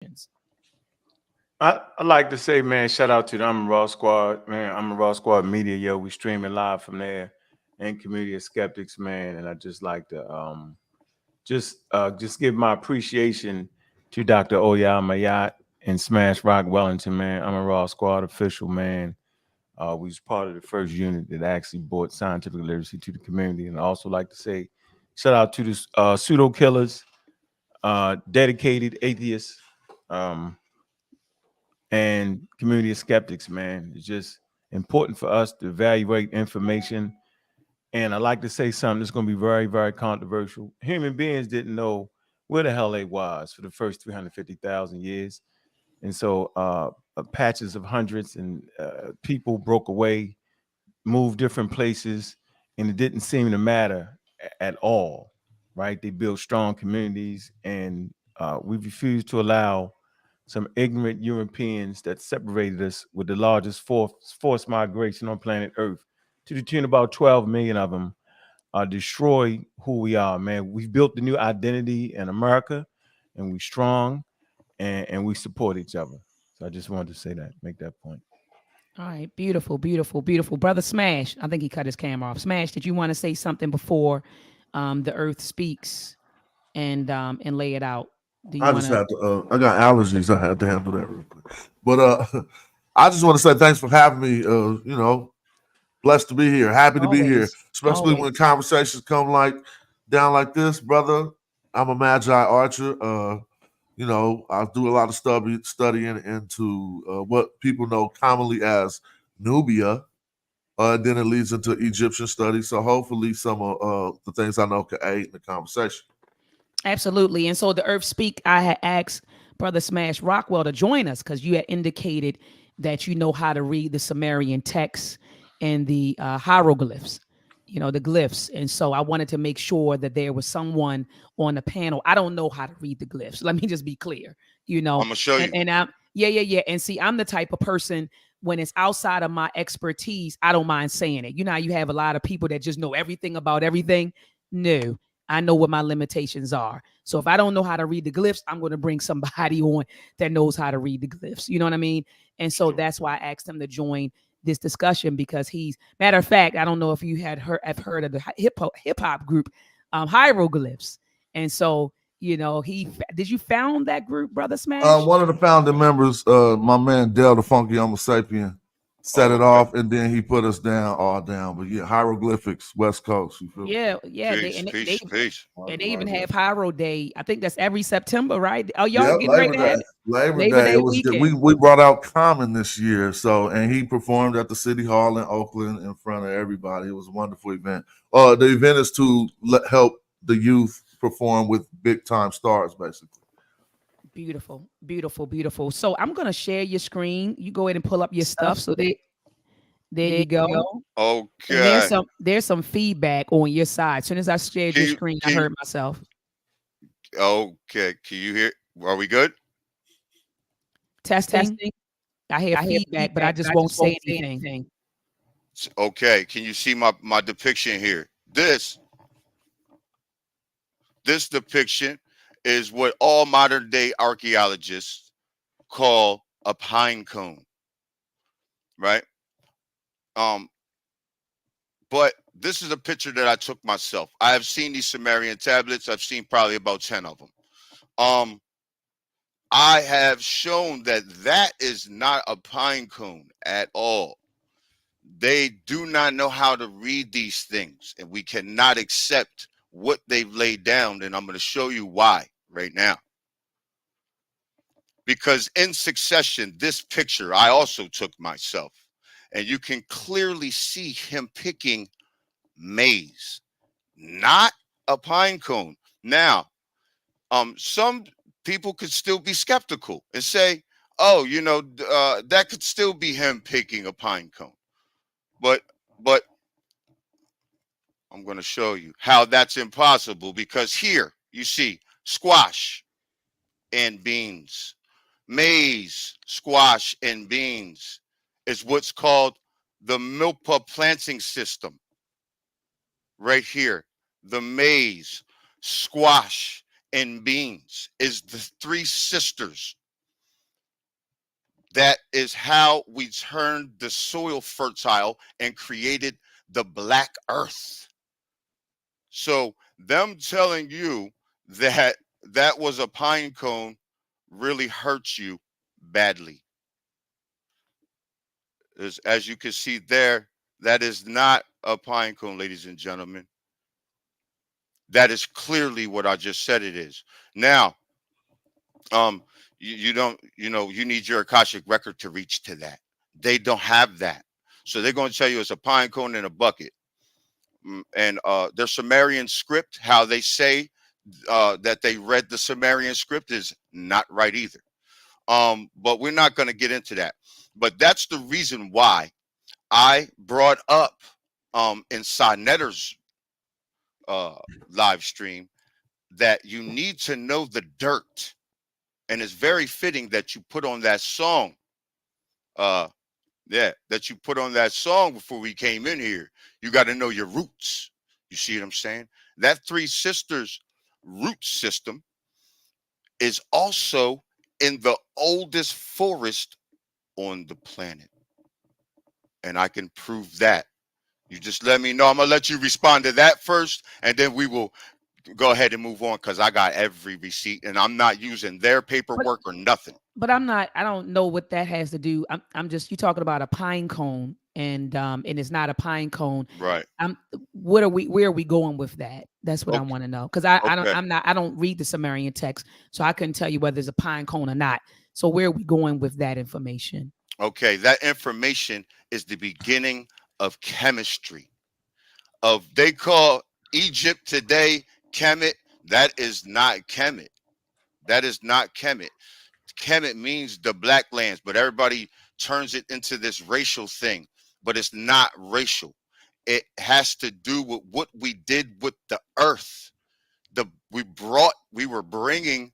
Sumerians. I like to say, man, shout out to the I'm a Raw Squad, man. I'm a Raw Squad Media, yo. We streaming live from there, and Community of Skeptics, man. And I just like to just give my appreciation to Dr. Oya Mayat and Smash Rock Wellington, man. I'm a Raw Squad official, man. We was part of the first unit that actually brought scientific literacy to the community. And I also like to say, shout out to the pseudo killers, dedicated atheists, um, and community of skeptics, man. It's just important for us to evaluate information. And I like to say something that's going to be very, very controversial. Human beings didn't know where the hell they was for the first 350,000 years. And so patches of hundreds and people broke away, moved different places, and it didn't seem to matter at all, right? They built strong communities, and we refused to allow some ignorant Europeans that separated us with the largest forced migration on planet Earth to the tune of about 12 million of them destroy who we are, man. We've built the new identity in America, and we strong, and we support each other. So I just wanted to say that, make that point. All right, beautiful, beautiful, beautiful. Brother Smash, I think he cut his camera off. Smash, did you want to say something before the Earth speaks and lay it out? Do you I want just to? had to. I got allergies. I had to handle that real quick. But I just want to say thanks for having me. Blessed to be here. Happy to be here, Always, especially always. when conversations come down like this, brother. I'm a magi archer. I do a lot of studying into what people know commonly as Nubia. Then it leads into Egyptian studies. So hopefully, some of the things I know can aid in the conversation. Absolutely. And so the Earth Speak, I had asked Brother Smash Rockwell to join us because you had indicated that you know how to read the Sumerian texts and the hieroglyphs, the glyphs. And so I wanted to make sure that there was someone on the panel. I don't know how to read the glyphs. Let me just be clear, I'm gonna show you. and I'm, yeah. And see, I'm the type of person when it's outside of my expertise, I don't mind saying it. You know how you have a lot of people that just know everything about everything? No, I know what my limitations are. So if I don't know how to read the glyphs, I'm going to bring somebody on that knows how to read the glyphs. You know what I mean? And so that's why I asked him to join this discussion because matter of fact, I don't know if you have heard of the hip hop group Hieroglyphs. And so, did you found that group, Brother Smash? One of the founding members, my man Dell, the Funky Homo Sapien, set it Okay. off, and then he put us all down. But yeah, hieroglyphics, West Coast. You feel me? Yeah. Peace, peace, peace. And they even have Hiro Day. I think that's every September, right? Oh, y'all Yeah, getting ready Labor to have Day. it? Labor Labor Day. Day It was weekend. we brought out Common this year, and he performed at the City Hall in Oakland in front of everybody. It was a wonderful event. The event is to help the youth perform with big time stars, basically. Beautiful, beautiful, beautiful. So I'm gonna share your screen. You go ahead and pull up your stuff. So there you go. And Okay. there's some feedback on your side. As soon as I shared Can your you screen, I can heard myself. okay? Can you hear? Are we good? Testing. I hear feedback, but I just won't say anything. Okay. Can you see my depiction here? This depiction is what all modern day archaeologists call a pine cone, right? Um, but this is a picture that I took myself. I have seen these Sumerian tablets. I've seen probably about 10 of them. I have shown that that is not a pine cone at all. They do not know how to read these things, and we cannot accept what they've laid down. And I'm going to show you why right now. Because in succession, this picture I also took myself, and you can clearly see him picking maize, not a pine cone. Now, some people could still be skeptical and say, "Oh, that could still be him picking a pine cone." But I'm going to show you how that's impossible because here you see squash and beans, maize, squash, and beans is what's called the milpa planting system right here. The maize, squash, and beans is the three sisters That is how we turned the soil fertile and created the black earth. So them telling you that that was a pine cone really hurts you badly. As you can see there, that is not a pine cone, ladies and gentlemen. That is clearly what I just said it is. Now, you don't, you need your Akashic record to reach to that. They don't have that. So they're going to tell you it's a pine cone in a bucket. And their Sumerian script, how they say that they read the Sumerian script, is not right either. But we're not going to get into that. But that's the reason why I brought up in Sinetter's live stream that you need to know the dirt. And it's very fitting that you put on that song. That you put on that song before we came in here. You got to know your roots. You see what I'm saying? That Three Sisters root system is also in the oldest forest on the planet. And I can prove that. You just let me know. I'm going to let you respond to that first, and then we will go ahead and move on, because I got every receipt and I'm not using their paperwork or nothing. But I don't know what that has to do. I'm just, you talking about a pine cone, and it's not a pine cone. Right. Where are we going with that? That's what I want to know. Because Okay. I don't read the Sumerian text, so I couldn't tell you whether it's a pine cone or not. So where are we going with that information? Okay, that information is the beginning of chemistry. They call Egypt today Kemet. That is not Kemet. That is not Kemet. Kemet means the black lands, but everybody turns it into this racial thing. But it's not racial. It has to do with what we did with the earth. We were bringing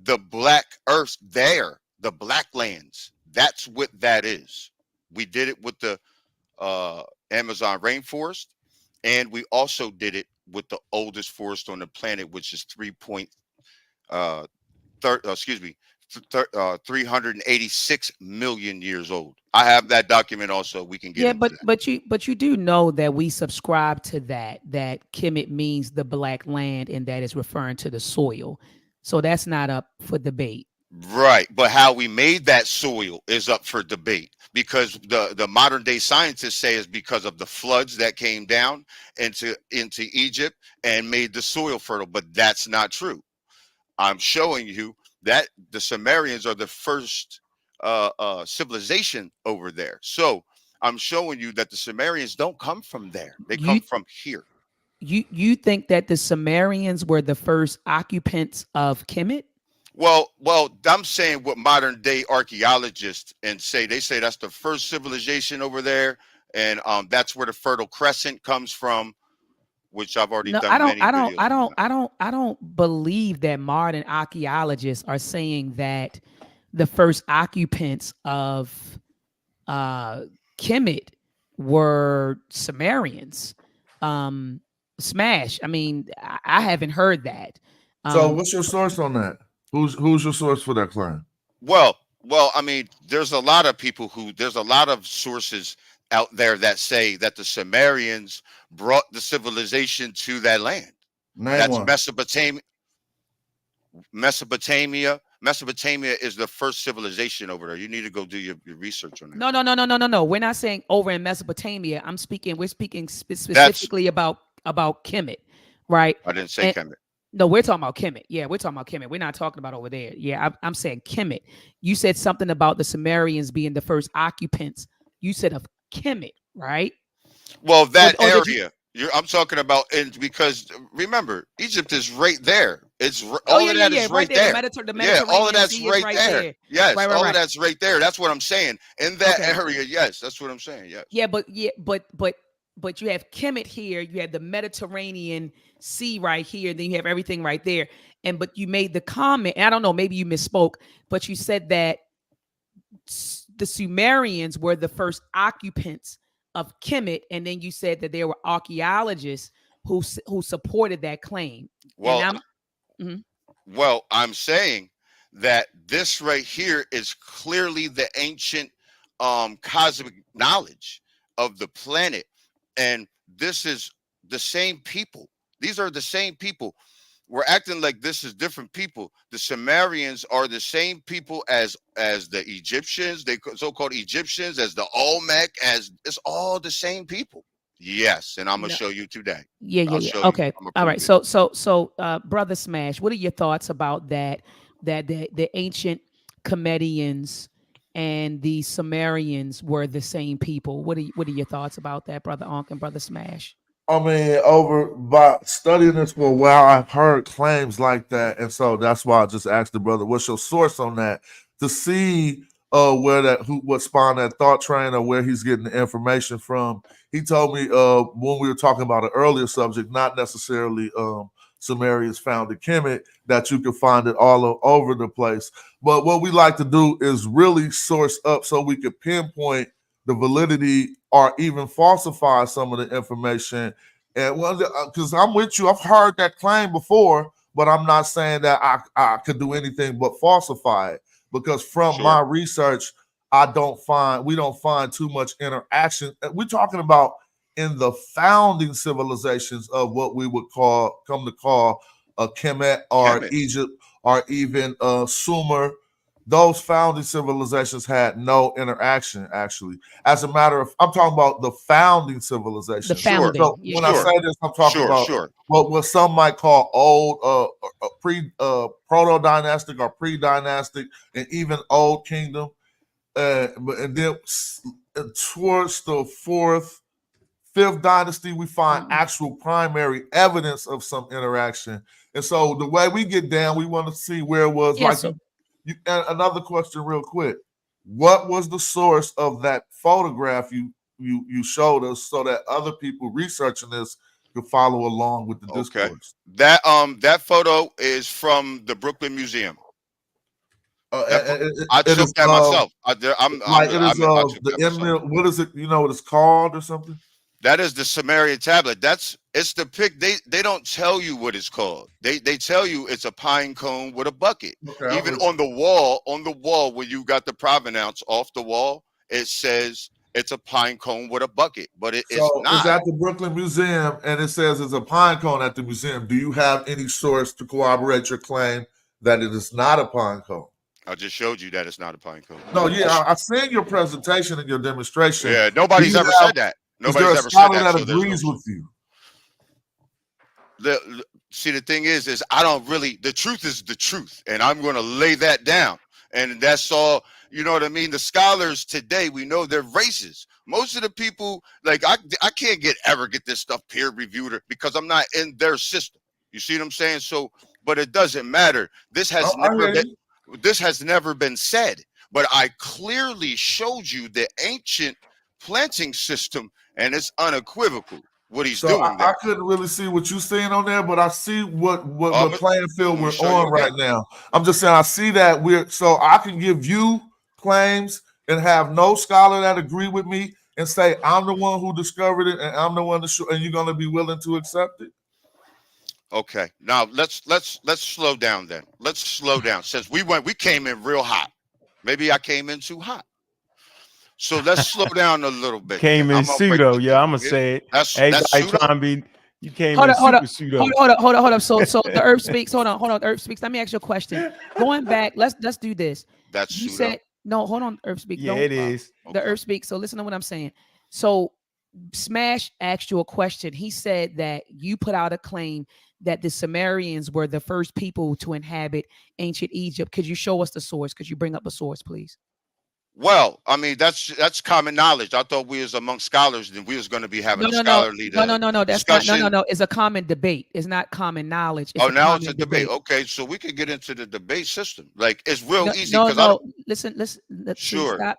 the black earth there, the black lands. That's what that is. We did it with the Amazon rainforest, and we also did it with the oldest forest on the planet, which is 386 million years old. I have that document also. We can get into that. But you do know that we subscribe to that Kemet means the black land, and that is referring to the soil. So that's not up for debate. Right, but how we made that soil is up for debate, because the modern day scientists say it's because of the floods that came down into Egypt and made the soil fertile, but that's not true. I'm showing you that the Sumerians are the first civilization over there. So I'm showing you that the Sumerians don't come from there; they come from here. You think that the Sumerians were the first occupants of Kemet? Well, I'm saying what modern day archaeologists they say that's the first civilization over there, and that's where the Fertile Crescent comes from, which I've already done many videos. I don't believe that modern archaeologists are saying that the first occupants of Kemet were Sumerians. Smash. I mean, I haven't heard that. So what's your source on that? Who's your source for that claim? Well, I mean, there's a lot of sources out there that say that the Sumerians brought the civilization to that land. That's one. Mesopotamia. Mesopotamia is the first civilization over there. You need to go do your research on that. No. We're not saying over in Mesopotamia. We're speaking specifically about Kemet, right? I didn't say Kemet. No, we're talking about Kemet. Yeah, we're talking about Kemet. We're not talking about over there. Yeah, I'm saying Kemet. You said something about the Sumerians being the first occupants. You said of Kemet, right? Well, that area. I'm talking about, because remember, Egypt is right there. It's all of that is right there. The all of that's right there. Yes, right, all of that's right there. That's what I'm saying. In that area, yes, that's what I'm saying. Yes. Yeah, but you have Kemet here. You have the Mediterranean Sea right here. Then you have everything right there. But you made the comment, and I don't know, maybe you misspoke, but you said that the Sumerians were the first occupants of Kemet, and then you said that there were archaeologists who supported that claim. Well, I'm saying that this right here is clearly the ancient cosmic knowledge of the planet, and this is the same people. These are the same people. We're acting like this is different people. The Sumerians are the same people as the Egyptians, they so-called Egyptians, as the Olmec, as it's all the same people. Yes, and I'm gonna No. show you today. Yeah, yeah, I'll yeah. show you. Okay. I'm gonna All prove right. it. So, brother Smash, what are your thoughts about that? That the ancient Comedians and the Sumerians were the same people. What are your thoughts about that, brother Ankh and brother Smash? I mean, over by studying this for a while, I've heard claims like that, and so that's why I just asked the brother, "What's your source on that?" To see where what spawned that thought train or where he's getting the information from. He told me when we were talking about an earlier subject, not necessarily Sumerians founded Kemet, that you can find it all over the place. But what we like to do is really source up so we could pinpoint the validity or even falsify some of the information. And because I'm with you, I've heard that claim before, but I'm not saying that I could do anything but falsify it. Because from Sure. my research, we don't find too much interaction. We're talking about in the founding civilizations of what we would come to call Kemet or Kemet. Egypt or even Sumer. Those founding civilizations had no interaction, actually. As a matter of, I'm talking about the founding The civilization. Sure. founding. So Yeah, when I yeah. Sure. say this, I'm talking Sure. about Sure. what some might call old, proto dynastic or pre dynastic, and even old kingdom. And then towards the fourth, fifth dynasty, we find actual primary evidence of some interaction. And so the way we get down, we want to see where it was Yeah, like so and another question real quick. What was the source of that photograph you showed us so that other people researching this could follow along with the Okay. discourse? That photo is from the Brooklyn Museum. I It took is that myself. like it is I took the that myself. eminent, what is it? You know what it's called or something? That is the Sumerian tablet. It's the pic. They don't tell you what it's called. They tell you it's a pine cone with a bucket. Okay, I'm Even with you. on the wall where you got the provenance off the wall, it says it's a pine cone with a bucket, but it's So it's not. at the Brooklyn Museum and it says it's a pine cone at the museum. Do you have any source to corroborate your claim that it is not a pine cone? I just showed you that it's not a pine cone. No, yeah, I seen your presentation and your demonstration. Yeah, Do nobody's you ever have, said that. is there Nobody's a ever said scholar that. that So there's no. agrees with you? See, the thing is I don't really. The truth is the truth, and I'm going to lay that down. And that's all. You know what I mean? The scholars today, we know they're racist. Most of the people, like I can't ever get this stuff peer reviewed because I'm not in their system. You see what I'm saying? So, but it doesn't matter. This has I never hear been. you. This has never been said. But I clearly showed you the ancient planting system, and it's unequivocal what he's So doing I there. couldn't really see what you're seeing on there, but I see what I'm playing field gonna we're show you on right again. now. I'm just saying I see that we're so I can give you claims and have no scholar that agree with me and say I'm the one who discovered it and I'm the one to show, and you're gonna be willing to accept it. Okay, now let's slow down then. Let's slow down. Since we came in real hot. Maybe I came in too hot. So let's slow down a little bit. Then Came in I'm gonna break pseudo. this Yeah, down. I'm gonna say it. That's Everybody pseudo. trying to be. You came hold in up, hold up, super pseudo. hold up. So the Earth speaks. Hold on, Earth speaks. Let me ask you a question. Going back, let's do this. That's You pseudo. said no. Hold on, Earth speaks. Yeah, Don't it is. the Okay. Earth speaks. So listen to what I'm saying. So Smash asked you a question. He said that you put out a claim that the Sumerians were the first people to inhabit ancient Egypt. Could you show us the source? Could you bring up a source, please? Well, I mean that's common knowledge. I thought we was among scholars, and we was going to be having No, a no, no, scholarly no. That's not. No, no, discussion. no. It's a common debate. It's not common knowledge. It's Oh, a now it's a common debate. debate. Okay, so we could get into the debate system. Like it's real No, easy no, because I don't. no. Listen, listen. See, Sure. stop.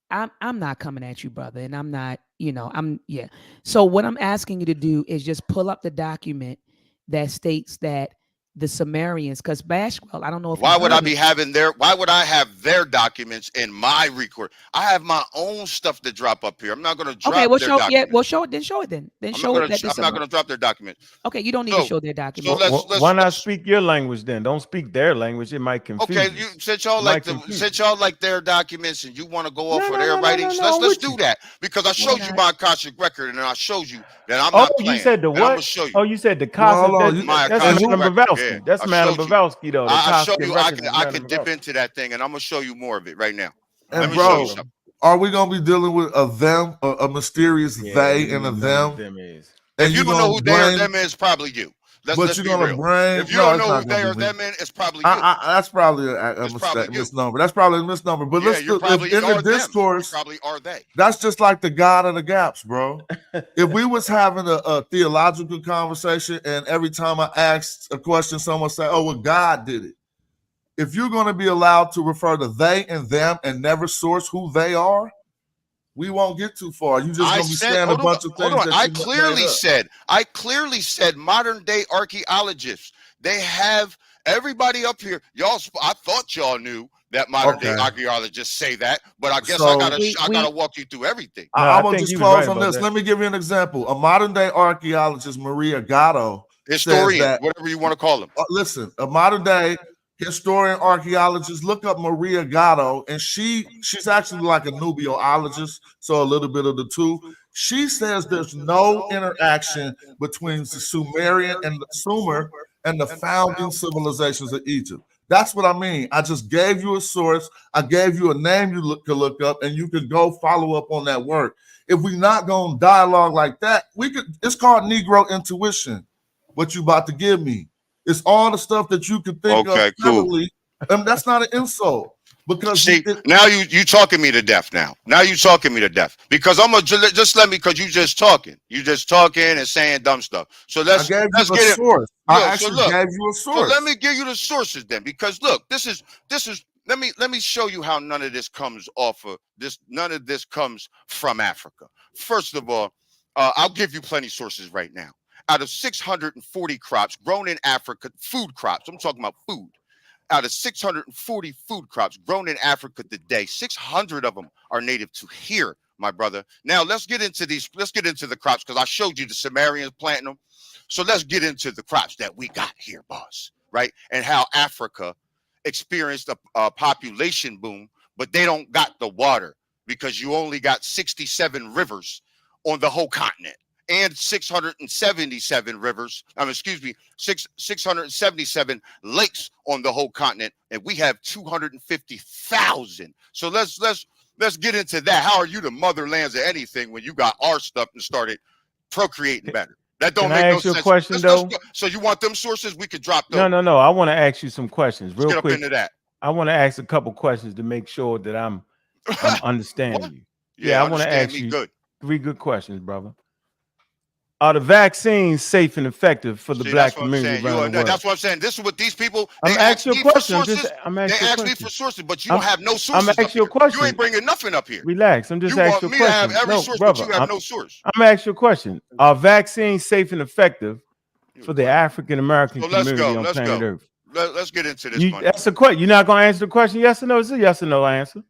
I'm not coming at you, brother, and I'm not. I'm yeah. So what I'm asking you to do is just pull up the document that states that the Sumerians, because Bashwell, I don't know if Why you would I heard be it. having why would I have their documents in my record? I have my own stuff to drop up here. I'm not gonna Okay, drop well their show documents. well show it then. Show it then. Then show it that this. I'm not gonna drop their documents. Okay, you don't need to So show their so documents. Why not speak your language then? Don't speak their language. It might confuse okay, you. since y'all It like might confuse since y'all like their documents and you want to go off No, of no, their no, no, writings, no, no, let's with do you. that because I showed you not? my Akashic record and I showed you that I'm Oh, not you playing. said the And I'm gonna what? show you. Oh, you said the Well, Cossack. hold on. My That's Akashic Madam record. Bavowski. Yeah, That's I Madam showed you. Bavowski, though. The I show Cossack you. records is I Madam can dip Bavowski. into that thing, and I'm gonna show you more of it right now. And Let me show you bro, something. are we gonna be dealing with a them, a mysterious Yeah, they you and a don't know what them? is. And If you don't know who they or them is, probably you. but Let's you're be gonna real. bring. If you No, don't it's know who not they gonna or be me. them is, it's probably you. That's probably a It's mistake, probably you. misnomer. That's probably a misnomer. But Yeah, let's you're do, probably in the are them. You discourse. probably are they. That's just like the God of the gaps, bro. If we was having a theological conversation, and every time I asked a question, someone say, "Oh, well, God did it." If you're going to be allowed to refer to they and them and never source who they are, we won't get too far. You're just going to be saying a bunch of hold things on. that I you clearly said modern day archaeologists. They have everybody up here. Y'all, I thought y'all knew that modern day Okay. archaeologists say that, but I guess So- I gotta walk you through everything. No, I'm I going to think just you was close right on about this. that. Let me give you an example. A modern day archaeologist, Maria Gatto, Historian, that- whatever you want to call them. listen, a modern day historian archaeologist, look up Maria Gatto, and she's actually like a nubiologist, so a little bit of the two. She says there's no interaction between the Sumerian and the Sumer and the founding civilizations of Egypt. That's what I mean. I just gave you a source. I gave you a name you could look up, and you could go follow up on that work. If we're not going to dialogue like that, it's called Negro intuition, what you about to give me. It's all the stuff that you could think Okay, of cool. cleverly, and that's not an insult. Because See, now you talking me to death now. Now you talking me to death because I'm gonna just let me because you just talking and saying dumb stuff. So I let's gave you get a it. source. Yo, I so actually look, gave you a So source. let me give you the sources then, because look, this is let me show you how none of this comes off of this. None of this comes from Africa. First of all, I'll give you plenty sources right now. Out of 640 crops grown in Africa, food crops, I'm talking about food. Out of 640 food crops grown in Africa today, 600 of them are native to here, my brother. Now let's get into these. Let's get into the crops because I showed you the Sumerians planting them. So let's get into the crops that we got here, boss, right? And how Africa experienced a population boom, but they don't got the water because you only got 67 rivers on the whole continent and 677 rivers. 677 lakes on the whole continent, and we have 250,000. So let's get into that. How are you the motherlands of anything when you got our stuff and started procreating better? That don't Can I make no ask you a sense. question, though? So you want them sources? We could drop those. No. I want to ask you some questions real Let's get quick. up into that. I want to ask a couple questions to make sure that I'm understanding you. Yeah, I want to understand ask me you good. 3 good questions, brother. Are the vaccines safe and effective for the black That's what I'm community saying. around the world? That's what I'm saying. This is what these people. I'm They ask asking me you a for question. sources. They ask me for sources, but you don't have no sources. I'm asking you a question. You ain't bringing nothing up here. Relax. I'm just You asking want you a me to have question. every No, source, brother, but you have no source. I'm asking you a question. Are vaccines safe and effective for the African American So let's community go. on Let's planet go. Earth? Let's get into this. That's a question. You're not going to answer the question yes or no? It's a yes or no answer.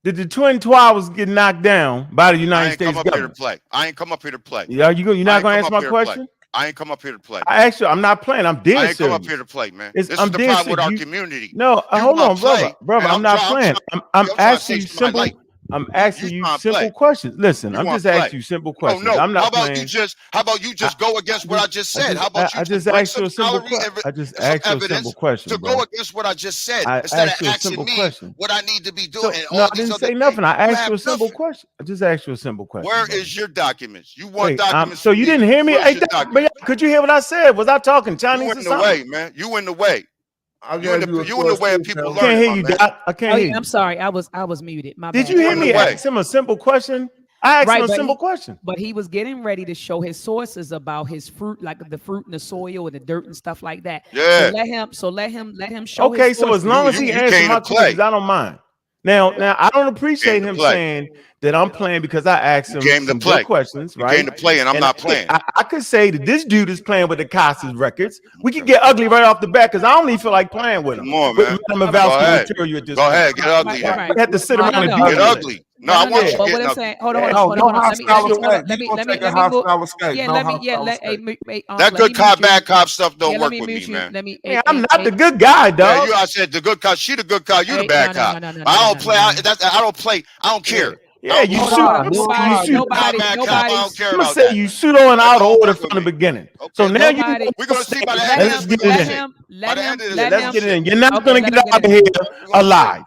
Did the Twin Towers get knocked down by the United States government? I ain't come up here to play. You're not going to answer my question? I ain't come up here to play. I actually, I'm not playing. I'm dead I ain't serious. come up here to play, man. This is the problem with our community. No, hold on, brother. I'm not playing. I'm asking you simple. I'm asking you simple questions. Listen, I'm just asking you simple questions. No. I'm not How about playing. How about you just go against what I just said? How about you I just asked you a simple question. I just asked you a simple question, to go against what I just said asked instead of you a asking simple me question. what I need to be doing. No, I didn't say nothing. I asked you a simple question. I just asked you a simple question. Where is your documents? You want documents? So you didn't hear me? Could you hear what I said? Was I talking Chinese or something? You in the way, man. You in the way. You in the way of people learning. Can't hear you, Doc. I can't hear you. I'm sorry. I was muted. My Did bad. you hear me ask him a simple question? I asked him a simple question. But he was getting ready to show his sources about his fruit, like the fruit in the soil and the dirt and stuff like that. Yeah. So let him show. Okay, his so as long as he answers my questions, I don't mind. Now, I don't appreciate to him play. saying that I'm playing because I asked You him came to some play. good questions, You right? came to play, and I'm not playing. I could say that this dude is playing with the Costas records. We could get ugly right off the bat because I don't even feel like playing with him. Come on, With man. Madam Go Avowski ahead. material at this Go point. ahead. Get ugly. Right, right. We have to sit No, around no, and no. do Get this. ugly. No, I want you But what getting I'm ugly. saying, hold on, Yeah. hold on, No, hold on. no Let me hostile hold on, escape. He's gonna take a let me move. hostile escape. Yeah, No let me hostile let escape. That let good me cop, mute you. bad cop stuff don't Yeah, let work me with me, mute you. man. Let me. Man, I'm not the good guy, Yeah, dog. I said the good cop. She the good cop. You the Hey, bad no, cop. no, no, no, I no, don't no, play. no, I, no. that's, I don't play. I don't care. Yeah, I don't you No play. shoot. lie, no Nobody, lie. Good cop, nobody, bad cop. nobody. I don't care I'm gonna about say that. you pseudo in That out of don't order work with from the me. beginning. Okay, So now you Nobody. we're gonna see by the Let end of let's this. him, We're gonna get it let in. him, by let the him, end of this. let We're Let's gonna him. get it see. in. You're not Okay, gonna let get him get out it of in. here We're gonna see. alive.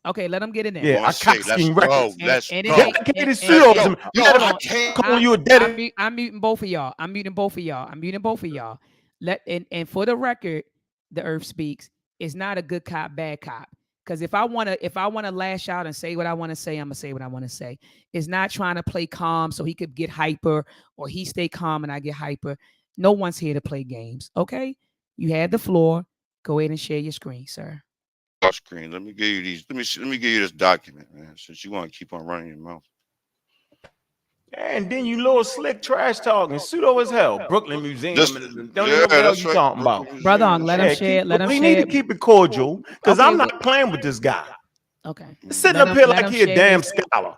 Okay, let him get it We're in. Yeah, gonna a see. Let's Cosking go. records. Let's And it go. ain't. Dedicated And Let's pseudos. go. Matter Yo, of hold I on. fact, came. calling you a dedicated. I'm muting both of y'all. I'm muting both of y'all. I'm muting both of y'all. And for the record, the Earth speaks. Is not a good cop, bad cop. Because if I wanna lash out and say what I want to say, I'm gonna say what I want to say. It's not trying to play calm so he could get hyper or he stay calm and I get hyper. No one's here to play games. Okay, you had the floor. Go ahead and share your screen, sir. Off screen. Let me give you these. Let me give you this document, man. Since you want to keep on running your mouth. And then you little slick trash talking, pseudo as hell. Brooklyn Museum, Just and don't even yeah, know what the hell that's you right. talking about. Brooklyn Brother Museum. Ong, That's let him right. Yeah, share. Let him we need share. to keep it cordial because Okay, I'm not playing with this guy. okay. Sitting up here Let like him he a share damn his. scholar.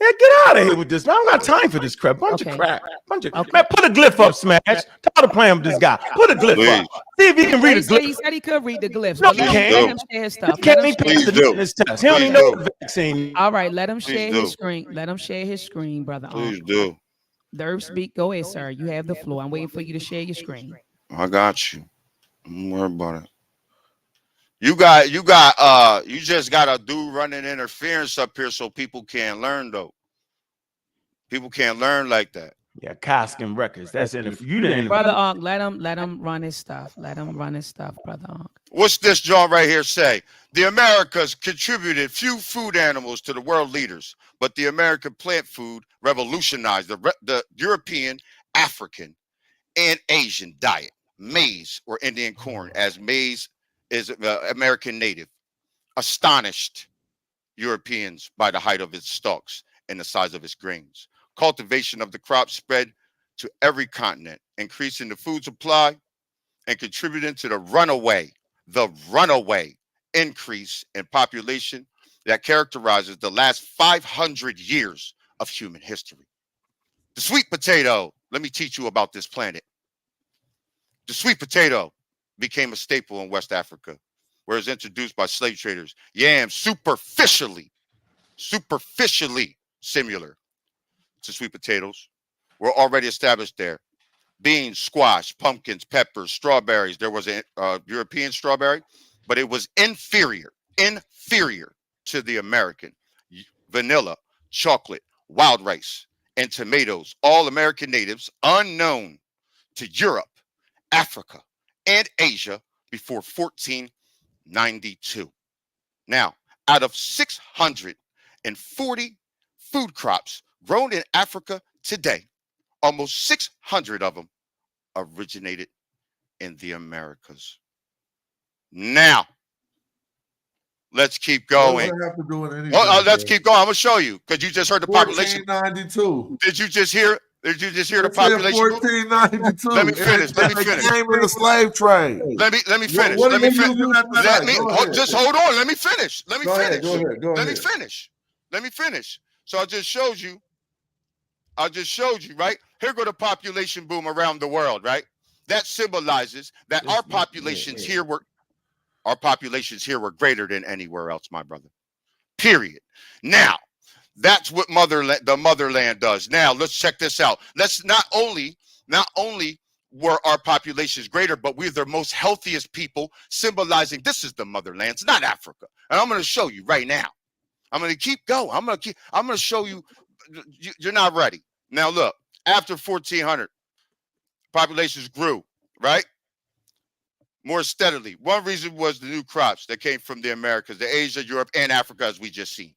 Yeah, get out of here with this. Man, I don't got time for this crap. Bunch of Okay. crap. Bunch of Okay. man, put a glyph up, Smash. Tired of playing with this guy. Put a glyph Please, up. See if he can Yeah, read a he glyph. said he could read the glyphs, No, but he let please him can't. do. share his He stuff. Let can't him even share. pass Please the do. litmus test. He don't Please even know do. the vaccine. All right, let him Please share do. his screen. Let him share his screen, brother. Please do. The Earth speak. Go ahead, sir. You have the floor. I'm waiting for you to share your screen. I got you. Don't worry about it. You just got a dude running interference up here so people can't learn though. People can't learn like that. Yeah, Coskin Records. That's in the you didn't. Brother Unk, let him run his stuff. Let him run his stuff, brother Unk. What's this John right here say? The Americas contributed few food animals to the world leaders, but the American plant food revolutionized the European, African, and Asian diet. Maize or Indian corn, as maize is American native, astonished Europeans by the height of its stalks and the size of its grains. Cultivation of the crop spread to every continent, increasing the food supply and contributing to the runaway increase in population that characterizes the last 500 years of human history. The sweet potato, let me teach you about this planet. The sweet potato became a staple in West Africa, where it was introduced by slave traders. Yams superficially similar to sweet potatoes were already established there. Beans, squash, pumpkins, peppers, strawberries. There was a European strawberry, but it was inferior to the American. Vanilla, chocolate, wild rice, and tomatoes, all American natives, unknown to Europe, Africa, and Asia before 1492. Now, out of 640 food crops grown in Africa today, almost 600 of them originated in the Americas. Now, let's keep What does going. that have to do with anything? Let's keep going. I'm gonna show you because you just heard the population. 1492. Did you just hear? Did you just hear the It said population? 1492. Let me finish. Let me They finish. came in the slave trade. Let me finish. What Let are me you finish. using that Let me tonight? Go ahead. just hold on. Let me finish. Let me Go finish. ahead. Go ahead. Go Let me ahead. finish. Let me finish. So I just showed you. Right? Here go the population boom around the world, right? That symbolizes that our populations here were greater than anywhere else, my brother. Period. Now, that's what the motherland does. Now, let's check this out. Let's not only were our populations greater, but we're the most healthiest people, symbolizing this is the motherland. It's not Africa. And I'm going to show you right now. I'm going to keep going. I'm going to show you. You're not ready. Now, look, after 1400, populations grew, right? More steadily. One reason was the new crops that came from the Americas, the Asia, Europe, and Africa, as we just seen.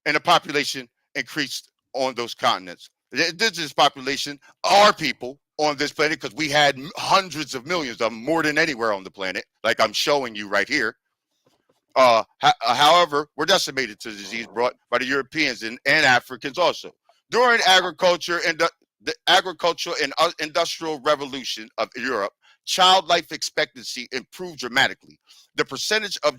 And the population increased on those continents. The indigenous population are people on this planet because we had hundreds of millions of them, more than anywhere on the planet, like I'm showing you right here. However, were decimated to disease brought by the Europeans and Africans also. During agriculture and the agricultural and industrial revolution of Europe, child life expectancy improved dramatically. The percentage of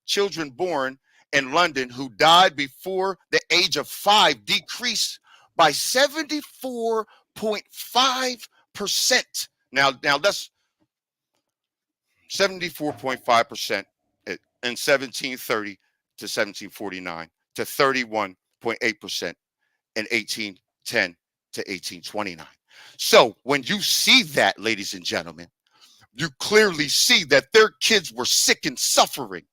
children born in London who died before the age of 5 decreased by 74.5%. Now that's 74.5% in 1730 to 1749 to 31.8% in 1810 to 1829. So when you see that, ladies and gentlemen, you clearly see that their kids were sick and suffering.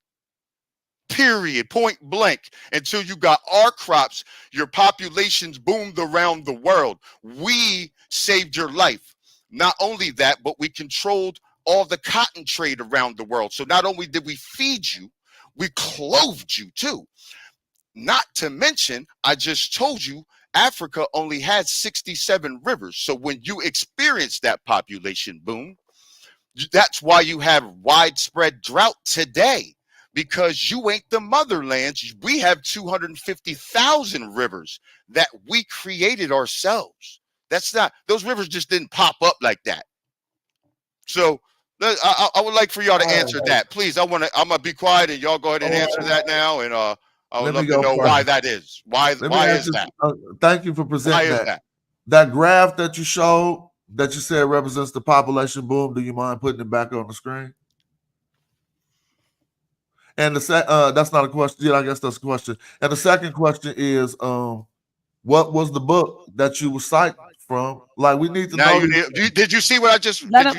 Period, point blank. Until you got our crops, your populations boomed around the world. We saved your life. Not only that, but we controlled all the cotton trade around the world. So not only did we feed you, we clothed you too. Not to mention, I just told you, Africa only had 67 rivers. So when you experience that population boom, that's why you have widespread drought today, because you ain't the motherland. We have 250,000 rivers that we created ourselves. That's not, those rivers just didn't pop up like that. So I would like for y'all to answer that, please. I'm gonna be quiet and y'all go ahead and answer that now. And I would love to know why that is. Why is that? Thank you for presenting that. That graph that you showed, that you said represents the population boom. Do you mind putting it back on the screen? And that's not a question. Yeah, I guess that's a question. And the second question is, what was the book that you were citing from? Like, we need to know. Did you see what I just? Let him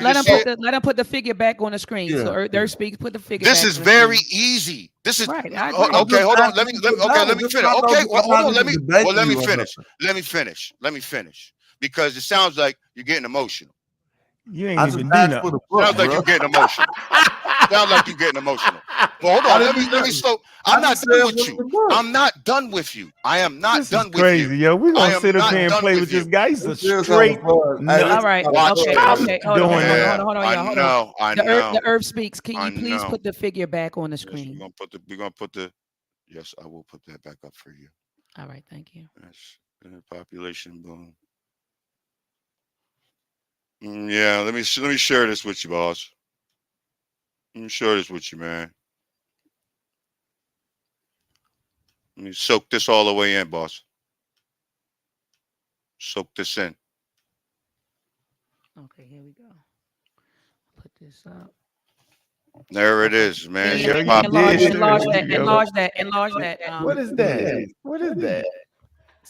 put the figure back on the screen. Yeah. So TheEarthSpeaks, put the figure. This is very easy. This is right. Okay, hold on. Let me finish. Okay, well, hold on. Let me finish. Let me finish. Because it sounds like you're getting emotional. You ain't even do nothing. Sounds like you're getting emotional. Sounds like you're getting emotional. Well, hold on. Let me slow. I'm not done with you. I'm not done with you. I am not done with you. Crazy, yo. We're gonna sit up here and play with this guy. He's a straight. All right. Okay. Hold on. I know. The Earth Speaks. Can you please put the figure back on the screen? We're gonna put the. Yes, I will put that back up for you. All right. Thank you. Yes. Population boom. Yeah, let me share this with you, boss. Let me share this with you, man. Let me soak this all the way in, boss. Soak this in. Okay, here we go. Put this up. There it is, man. Enlarge that. What is that? What is that?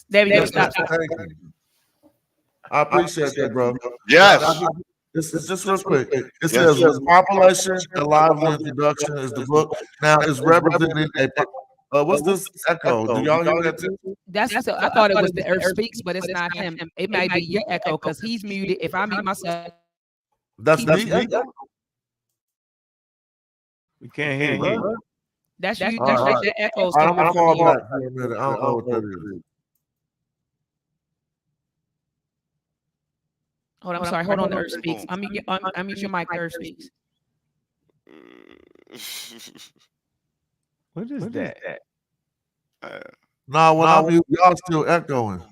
There we go. Stop. I appreciate that, bro. Yes. This is just real quick. It says population and lively introduction is the book. Now it's representing what's this echo? Do y'all hear that too? I thought it was the Earth Speaks, but it's not him. It might be your echo because he's muted. If I mute myself, that's me. We can't hear you. That's you. That's your echoes. I'm gonna call back for a minute. I don't know what that is. Hold on, I'm sorry. Hold on, TheEarthSpeaks. I'm mute your mic, TheEarthSpeaks. What is that? No, when I'm mute, y'all still echoing.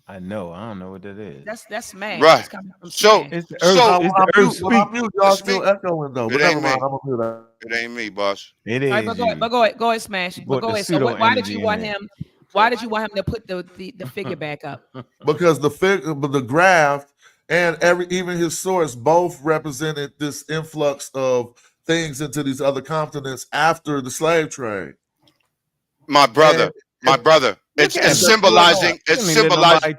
I know. I don't know what that is. That's smash. Right. So it's the TheEarthSpeaks. Y'all still echoing though. But never mind. I'm gonna do that. It ain't me, boss. It is. Right, but go ahead, smash. But go ahead. So why did you want him? Why did you want him to put the figure back up? Because the graph and even his source both represented this influx of things into these other continents after the slave trade. My brother. It's symbolizing. It's symbolizing.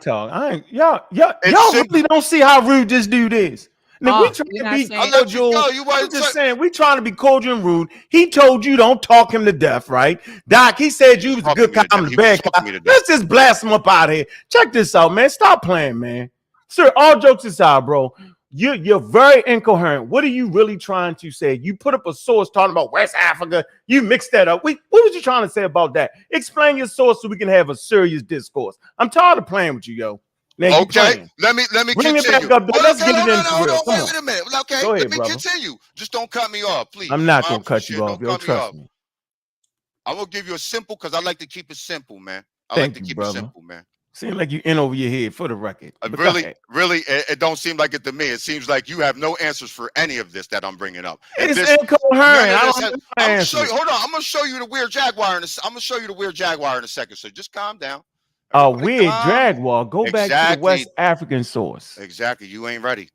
Y'all really don't see how rude this dude is. Now, we trying to be cordial. I'm just saying, we trying to be cordial and rude. He told you don't talk him to death, right? Doc, he said you was a good cop, I'm the bad cop. Let's just blast him up out of here. Check this out, man. Stop playing, man. Sir, all jokes aside, bro. You're very incoherent. What are you really trying to say? You put up a source talking about West Africa. You mixed that up. What was you trying to say about that? Explain your source so we can have a serious discourse. I'm tired of playing with you, yo. Now, okay, let me bring continue. It back up. Let's get it into real. Wait a minute. Okay, let me continue. Just don't cut me off, please. I'm not gonna cut you off. Yo, trust me. I'm gonna give you a simple because I like to keep it simple, man. I Thank like to you, keep brother. it simple, man. Seems like you in over your head for the record. But go Really, ahead. really, it don't seem like it to me. It seems like you have no answers for any of this that I'm bringing up. And It's this, incoherent. none of I this don't has, know I'm my gonna show answer. you. Hold on, I'm gonna show you the weird jaguar I'm gonna show you the weird jaguar in a second. So just calm down. A Everybody weird calm. jaguar. Go back to the Exactly. West African source. Exactly. You ain't ready.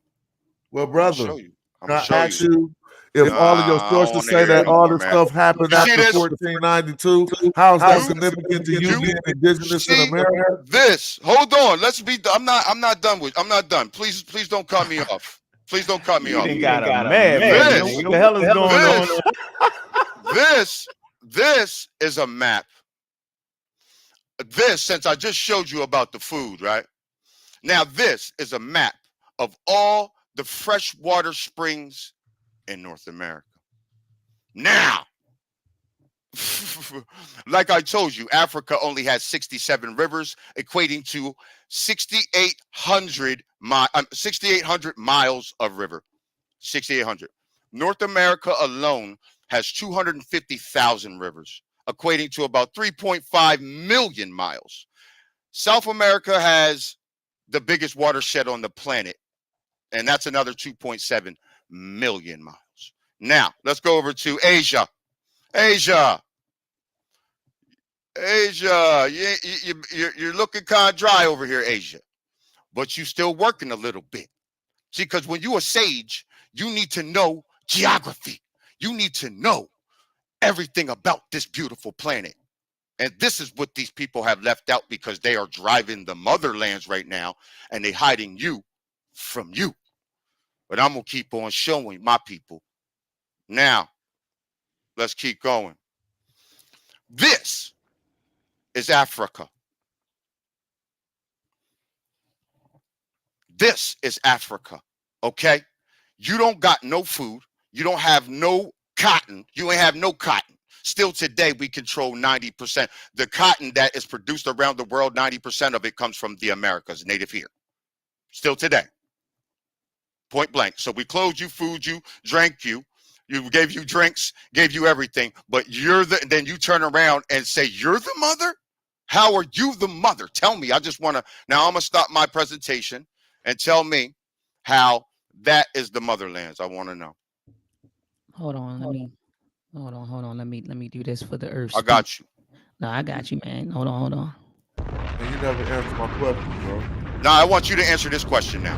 Well, I'm gonna brother, show you. I'm can gonna I show ask you. you if all of your I don't sources wanna say hear that it all anymore, this man. stuff happened You see after this? 1492? How is that You- significant to you you being indigenous in see America? this. Hold on. Let's be. I'm not done with. I'm not done. Please don't cut me off. Please don't cut me You off. done got a mad This- man. What the hell is going on? This is a map. This, since I just showed you about the food, right? Now this is a map of all the freshwater springs in North America. Now, like I told you, Africa only has 67 rivers, equating to 6,800 miles of river. 6,800. North America alone has 250,000 rivers, equating to about 3.5 million miles. South America has the biggest watershed on the planet, and that's another 2.7 million miles. Now, let's go over to Asia. Asia, you're looking kind of dry over here, Asia, but you still working a little bit. See, because when you're a sage, you need to know geography. You need to know everything about this beautiful planet. And this is what these people have left out because they are driving the motherlands right now and they hiding you from you. But I'm going to keep on showing my people. Now, let's keep going. This is Africa. This is Africa, okay? You don't got no food. You don't have no cotton. You ain't have no cotton. Still today, we control 90%. The cotton that is produced around the world, 90% of it comes from the Americas, native here. Still today. Point blank. So we clothed you, food you, drank you. You gave you drinks, gave you everything, but then you turn around and say, you're the mother? How are you the mother? Tell me. I just want to, now I'm going to stop my presentation and tell me how that is the motherlands. I want to know. Hold on, hold on. Let me do this for the earth. I got you. No, I got you, man. Hold on. And you never answered my question, bro. Now I want you to answer this question now,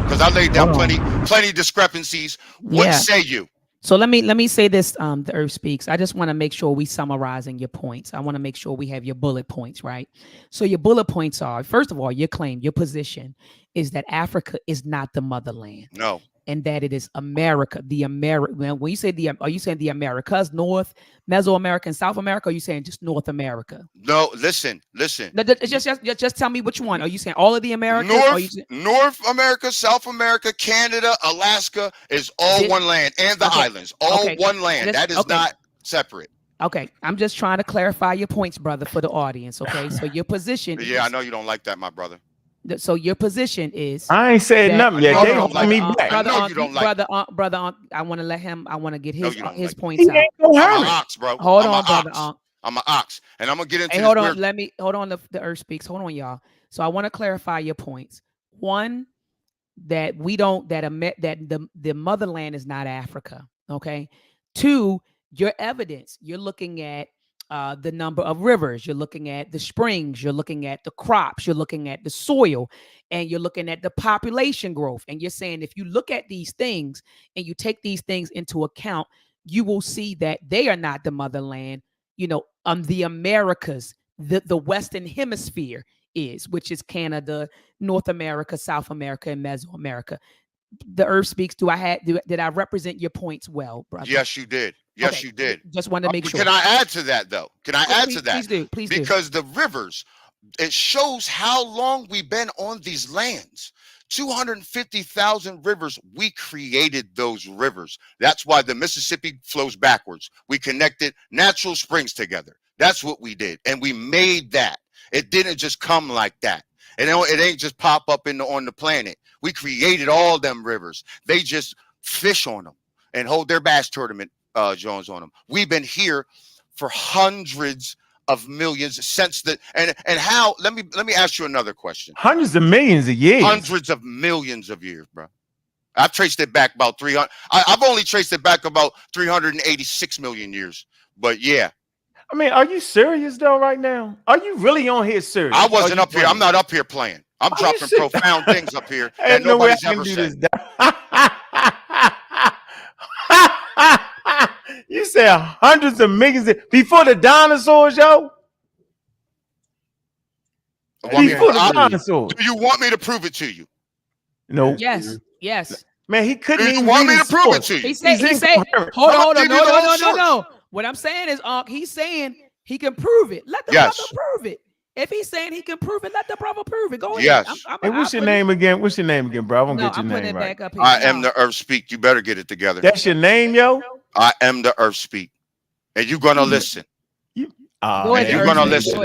because I laid down plenty discrepancies. What say you? So let me say this. The Earth Speaks. I just want to make sure we summarizing your points. I want to make sure we have your bullet points, right? So your bullet points are, first of all, your claim, your position is that Africa is not the motherland. No. And that it is America, when you say are you saying the Americas, North, Mesoamerica, and South America? Or are you saying just North America? No, listen. Just tell me which one. Are you saying all of the Americas? North America, South America, Canada, Alaska is all one land, and the islands, all one land. That is not separate. Okay, I'm just trying to clarify your points, brother, for the audience. Okay, so your position. Yeah, I know you don't like that, my brother. So your position is I ain't said nothing yet. They holding me back. I know you don't like brother. I want to let him. I want to get his like points out. I'm an ox, bro. Hold on, brother. I'm an ox, and I'm gonna get into. Hey, hold on. Hold on. The Earth Speaks. Hold on, y'all. So I want to clarify your points. One, that we don't that the motherland is not Africa. Okay. Two, your evidence. You're looking at the number of rivers, you're looking at the springs, you're looking at the crops, you're looking at the soil, and you're looking at the population growth. And you're saying if you look at these things and you take these things into account, you will see that they are not the motherland. The Americas, the Western Hemisphere is, which is Canada, North America, South America, and Mesoamerica. The Earth Speaks. Did I represent your points well, brother? Yes, you did. Yes, okay. You did. Just wanted to make sure. Can I add to that, though? Can I add to that? Please do. Please do. Because the rivers, it shows how long we've been on these lands. 250,000 rivers. We created those rivers. That's why the Mississippi flows backwards. We connected natural springs together. That's what we did. And we made that. It didn't just come like that. And it ain't just pop up on the planet. We created all them rivers. They just fish on them and hold their bass tournament Jones on them. We've been here for hundreds of millions since the and how let me ask you another question. Hundreds of millions of years. Hundreds of millions of years, bro. I've traced it back about 300. I've only traced it back about 386 million years. But yeah. I mean, are you serious though right now? Are you really on here serious? I wasn't up here. I'm not up here playing. I'm dropping profound things up here that nobody's ever said. You said hundreds of millions before the dinosaurs, yo? Before the dinosaurs. Do you want me to prove it to you? No. Yes. Yes. Man, he couldn't even want me to prove it to you. He said, hold on. No. What I'm saying is, he's saying he can prove it. Let the brother prove it. If he's saying he can prove it, let the brother prove it. Go ahead. Yes. Hey, what's your name again? What's your name again, bro? I won't get your name right. Back up here. I am the TheEarthSpeak. You better get it together. That's your name, yo? I am the TheEarthSpeak. And you're going to listen. You're going to listen.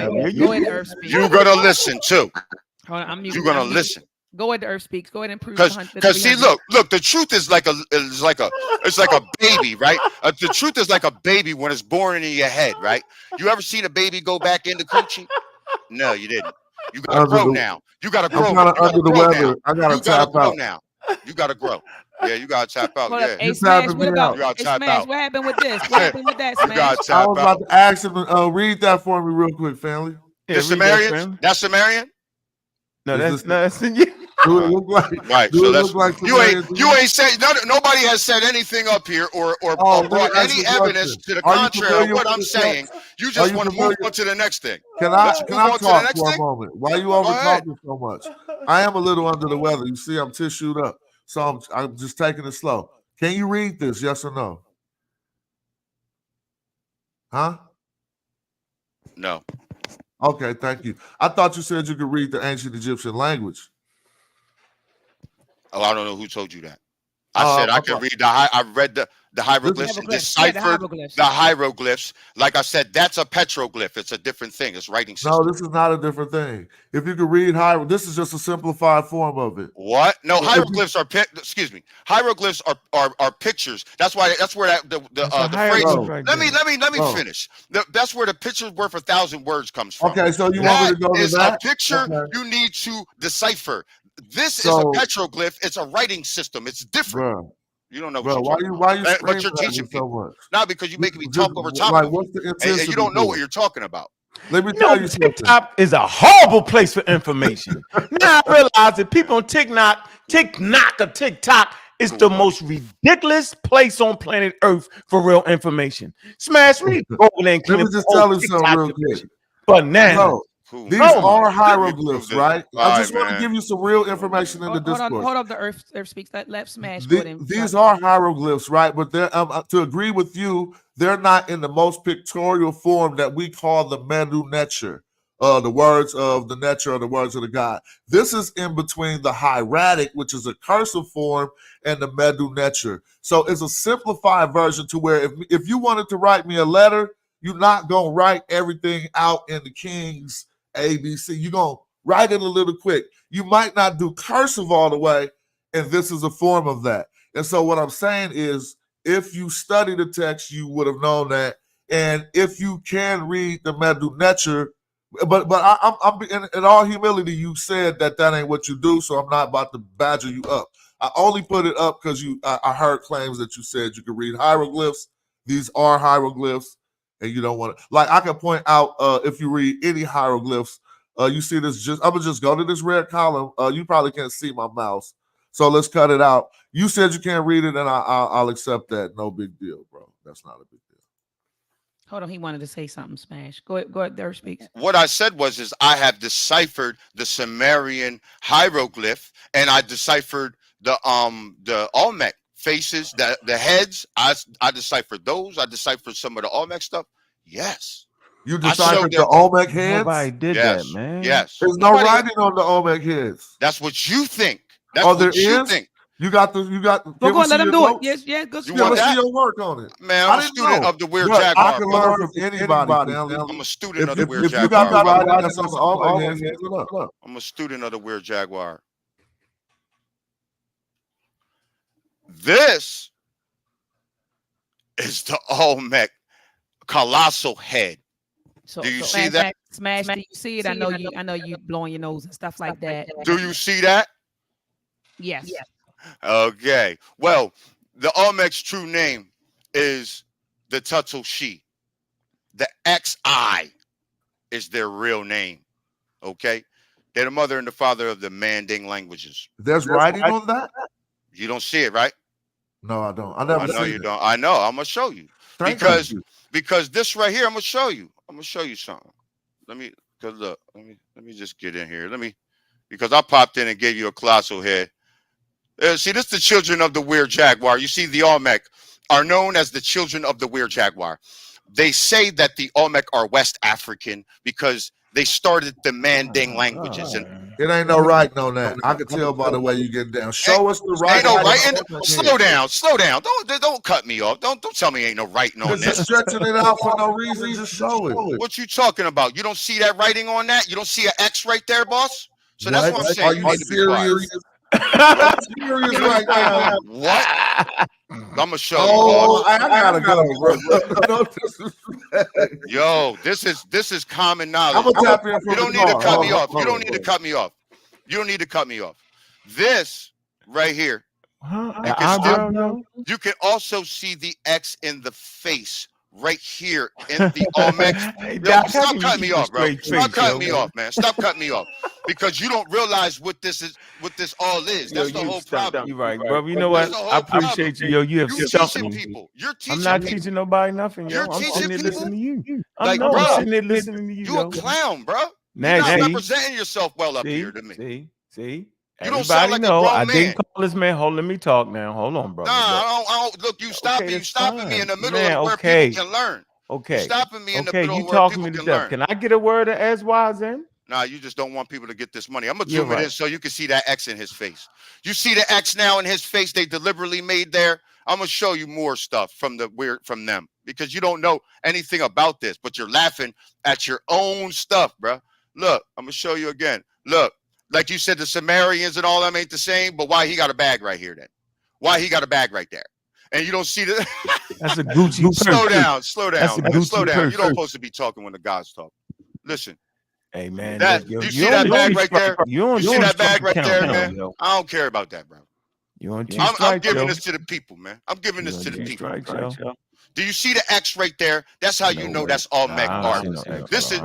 You're going to listen, too. You're going to listen. Go ahead to TheEarthSpeaks. Go ahead and prove. Because see, look. The truth is like a baby, right? The truth is like a baby when it's born in your head, right? You ever seen a baby go back into coochie? No, you didn't. You gotta grow now. You gotta grow. I'm kind of under the weather. I gotta tap out now. You gotta grow. Yeah, you gotta tap out. Yeah. Hey, Smash, what about? Hey, Smash, what happened with this? What happened with that, Smash? You gotta tap out. I was about to ask him to read that for me real quick, family. The Sumerian? That's Sumerian? No, that's Do it look like? Right. Do So it look like you ain't said nobody has said anything up here or brought any evidence to the contrary of what I'm saying. You just want to move on to the next thing. Can I talk for a moment? Why are you over talking so much? I am a little under the weather. You see, I'm tissued up, so I'm just taking it slow. Can you read this? Yes or no? Huh? No. Okay, thank you. I thought you said you could read the ancient Egyptian language. Oh, I don't know who told you that. I said I could read I read the hieroglyphs and deciphered the hieroglyphs. Like I said, that's a petroglyph. It's a different thing. It's writing system. No, this is not a different thing. If you could read this is just a simplified form of it. What? No, hieroglyphs are hieroglyphs are pictures. That's where the phrase. Let me finish. That's where the picture's worth 1,000 words comes from. Okay, so you want me to go to that? A picture you need to decipher. This is a petroglyph. It's a writing system. It's different. Bro, you don't know. Why you but you're teaching so much? Not because you're making me talk over top of you, and you don't know what you're talking about. Let me tell you something. TikTok is a horrible place for information. Now I realize that people on TikTok is the most ridiculous place on planet Earth for real information. Smash me. Let me just tell you something real quick. But now. These are hieroglyphs, right? I just want to give you some real information in the discourse. Hold on, the TheEarthSpeaks. Let Smash. These are hieroglyphs, right? But they're, to agree with you, they're not in the most pictorial form that we call the Medu Neter, the words of the Neter or the words of the God. This is in between the hieratic, which is a cursive form, and the Medu Neter. So it's a simplified version to where if you wanted to write me a letter, you're not going to write everything out in the King's ABC. You're going to write it a little quick. You might not do cursive all the way, and this is a form of that. And so what I'm saying is, if you study the text, you would have known that. And if you can read the Medu Neter, but I'm in all humility, you said that ain't what you do, so I'm not about to badger you up. I only put it up because I heard claims that you said you could read hieroglyphs. These are hieroglyphs. And you don't want to, like, I can point out if you read any hieroglyphs, you see this. I'm gonna just go to this red column. You probably can't see my mouse, so let's cut it out. You said you can't read it, and I'll accept that. No big deal, bro. That's not a big deal. Hold on, he wanted to say something. Smash. Go ahead. TheEarthSpeaks. What I said is I have deciphered the Sumerian hieroglyph, and I deciphered the Olmec faces, the heads. I deciphered those. I deciphered some of the Olmec stuff. Yes. You deciphered the Olmec heads? Nobody did that, man. Yes. There's no writing on the Olmec heads. That's what you think. That's what you think. You got. Go on, let him do it. Yes, yeah. Go see your work on it. Man, I'm a student of the Weird Jaguar. I can learn from anybody. I'm a student of the Weird Jaguar. You got writing that's on the Olmec heads. I'm a student of the Weird Jaguar. This is the Olmec colossal head. So, Do you so see that? Smash, do you see it? I know you blowing your nose and stuff like that. Do you see that? Yes. Okay. Well, the Olmec's true name is the Tuttle She. The XI is their real name. Okay. They're the mother and the father of the Manding languages. There's writing on that? You don't see it, right? No, I don't. I never I know seen you it. don't. I know. I'm gonna show you. Thank because you. because this right here, I'm gonna show you. I'm gonna show you something. Let me cause look, let me just get in here. Because I popped in and gave you a colossal head. See, this is the children of the weird jaguar. You see, the Olmec are known as the children of the weird jaguar. They say that the Olmec are West African because they started the Manding languages. And It ain't no writing on that. I can tell by the way you get down. Show us the ain't writing. no writing. Slow down. Don't cut me off. Don't tell me ain't no writing on Just this. stretching it out for no reason. Just show it. What you talking about? You don't see that writing on that? You don't see an X right there, boss? So that's what I'm saying. Are you serious? I'm serious right now. What? I'm gonna show you, Oh, boss. I gotta go, bro. No disrespect. Yo, this is common knowledge. I'm gonna tap in from You don't the need to car. cut me Hold off. on, You don't hold need to on. cut me off. You don't need to cut me off. This right here, you can also see the X in the face right here in the Olmec. Yo, stop cutting me off, bro. Stop cutting me off, man. Stop cutting me off. Because you don't realize what this all is. That's the whole problem. You're right, bro. You know what? I appreciate you, yo. You have You're stumped teaching me. people. You're teaching I'm not people. teaching nobody nothing, yo. You're I'm teaching sitting there people? listening to you. Like, I'm bro, sitting there listening to you, You yo. a clown, bro. Now, You're not see? representing yourself well up here to me. See. You don't sound Everybody like a know grown I man. didn't call this man. Hold, let me talk now. Hold on, brother. Nah, I don't. Look, you stopping me. You that's stopping me in the fine. middle Man, of where okay. people can learn. Okay. You stopping me in the Okay, middle you of where talking people me to can death. learn. Can I get a word of as wise in? Nah, you just don't want people to get this money. I'm gonna You're zoom it in right. so you can see that X in his face. You see the X now in his face they deliberately made there. I'm gonna show you more stuff from them because you don't know anything about this, but you're laughing at your own stuff, bro. Look, I'm gonna show you again. Look, like you said, the Sumerians and all them ain't the same, but why he got a bag right here then? Why he got a bag right there? And you don't see the That's a Gucci purse. slow down, That's a Gucci slow down. purse. You don't supposed to be talking when the gods talk. Listen. Hey man, That, look, yo, you see that bag right there? You see that bag right there, man? Yo. I don't care about that, bro. You on two I'm strikes, giving yo. this to the people, man. I'm giving this to the people. Strikes, yo. Do you see the X right there? That's how you know that's Olmec art. This is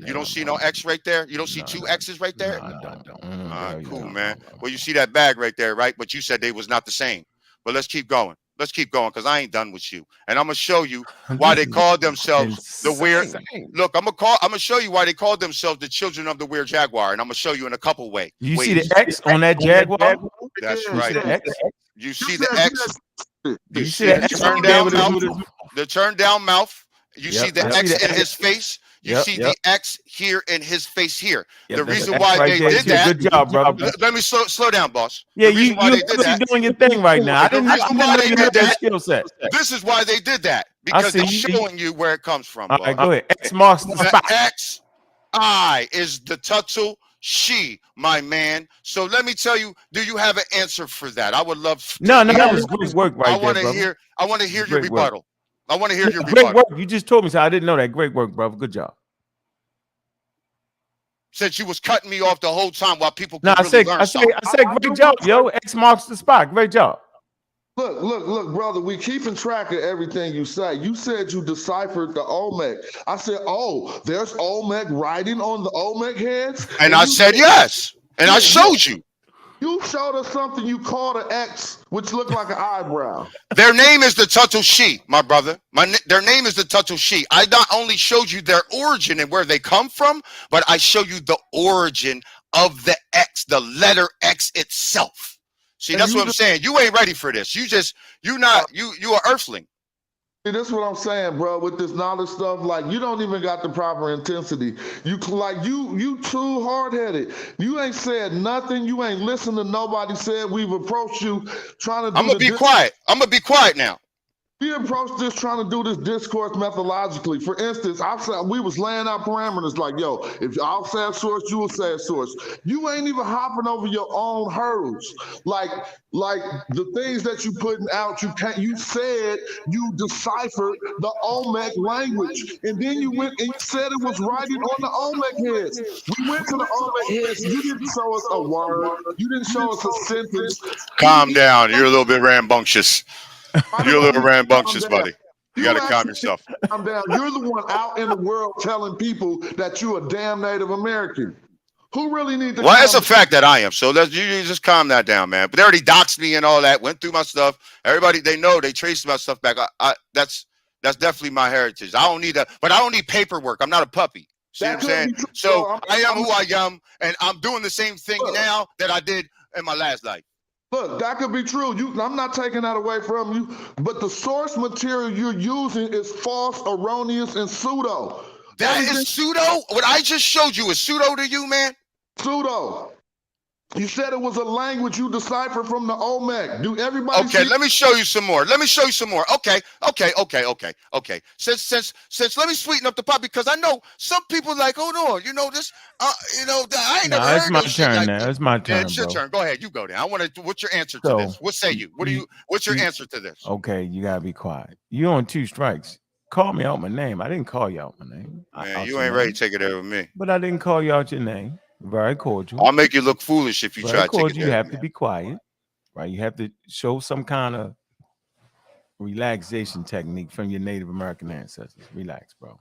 you don't see no X right there. You don't see two X's right there. I don't. All right, cool, man. Well, you see that bag right there, right? But you said they was not the same. But let's keep going. Let's keep going because I ain't done with you. And I'm gonna show you why they called themselves the weird. Look, I'm gonna show you why they called themselves the children of the weird jaguar, and I'm gonna show you in a couple ways. You see the X on that jaguar? That's right. You see the X. You see the X turned down mouth. The turned down mouth. You see the I X see the in his face. You see the X here in his face here. The that's reason the why X right they there, did too. that. Good job, brother. Let me slow down, boss. Yeah, The reason why they did that. doing your thing right now. I didn't know you had that skill set. This is why they did that because they're showing you where it comes from. All right, go ahead. X marks the spot. X I is the Tuttle She, my man. So let me tell you, do you have an answer for that? I would love to No, that was great work right there, brother. I want to hear your Great rebuttal. I want to hear your Great rebuttal. work. You just told me, so I didn't know that. Great work, brother. Good job. Since you was cutting me off the whole time while people No, could really learn something. I said great job, yo. X marks the spot. Great job. Look, brother, we keeping track of everything you say. You said you deciphered the Olmec. I said, oh, there's Olmec writing on the Olmec heads? And I said yes. And I showed you. You showed us something you called an X, which looked like an eyebrow. Their name is the Tuttle She, my brother. Their name is the Tuttle She. I not only showed you their origin and where they come from, but I show you the origin of the X, the letter X itself. See, that's what I'm saying. You ain't ready for this. You are earthling. See, that's what I'm saying, bro. With this knowledge stuff, like you don't even got the proper intensity. You too hard-headed. You ain't said nothing. You ain't listened to nobody said. We've approached you trying to. I'm gonna be quiet. I'm gonna be quiet now. We approached this trying to do this discourse methodologically. For instance, we was laying out parameters like, yo, if I'll say a source, you will say a source. You ain't even hopping over your own hurdles. Like the things that you putting out, you said you deciphered the Olmec language. And then you went and you said it was writing on the Olmec heads. We went to the Olmec heads. You didn't show us a word. You didn't show us a sentence. Calm down. You're a little bit rambunctious. You're a little rambunctious, buddy. You got to calm yourself. Calm down. You're the one out in the world telling people that you're a damn Native American. Who really needs to? Well, it's a fact that I am. So you just calm that down, man. But they already doxed me and all that. Went through my stuff. Everybody, they know, they traced my stuff back. That's definitely my heritage. I don't need that, but I don't need paperwork. I'm not a puppy. See what I'm saying? So I am who I am, and I'm doing the same thing now that I did in my last life. Look, that could be true. I'm not taking that away from you, but the source material you're using is false, erroneous, and pseudo. That is pseudo? What I just showed you is pseudo to you, man? Pseudo. You said it was a language you deciphered from the Olmec. Do everybody? Okay, let me show you some more. Okay. Since let me sweeten up the pot, because I know some people like, hold on, this, I ain't never heard it's my turn like now. It's my turn. Yeah, it's your turn. Go ahead, you go there. I want to. What's your answer to So, this? What say you? What's your answer to this? Okay, you gotta be quiet. You on 2 strikes. Call me out my name. I didn't call you out my name. Man, you ain't ready to take it there with me. But I didn't call you out your name. Very cordial. I'll make you look foolish if you try to take it there. You have to be quiet, right? You have to show some kind of relaxation technique from your Native American ancestors. Relax, bro.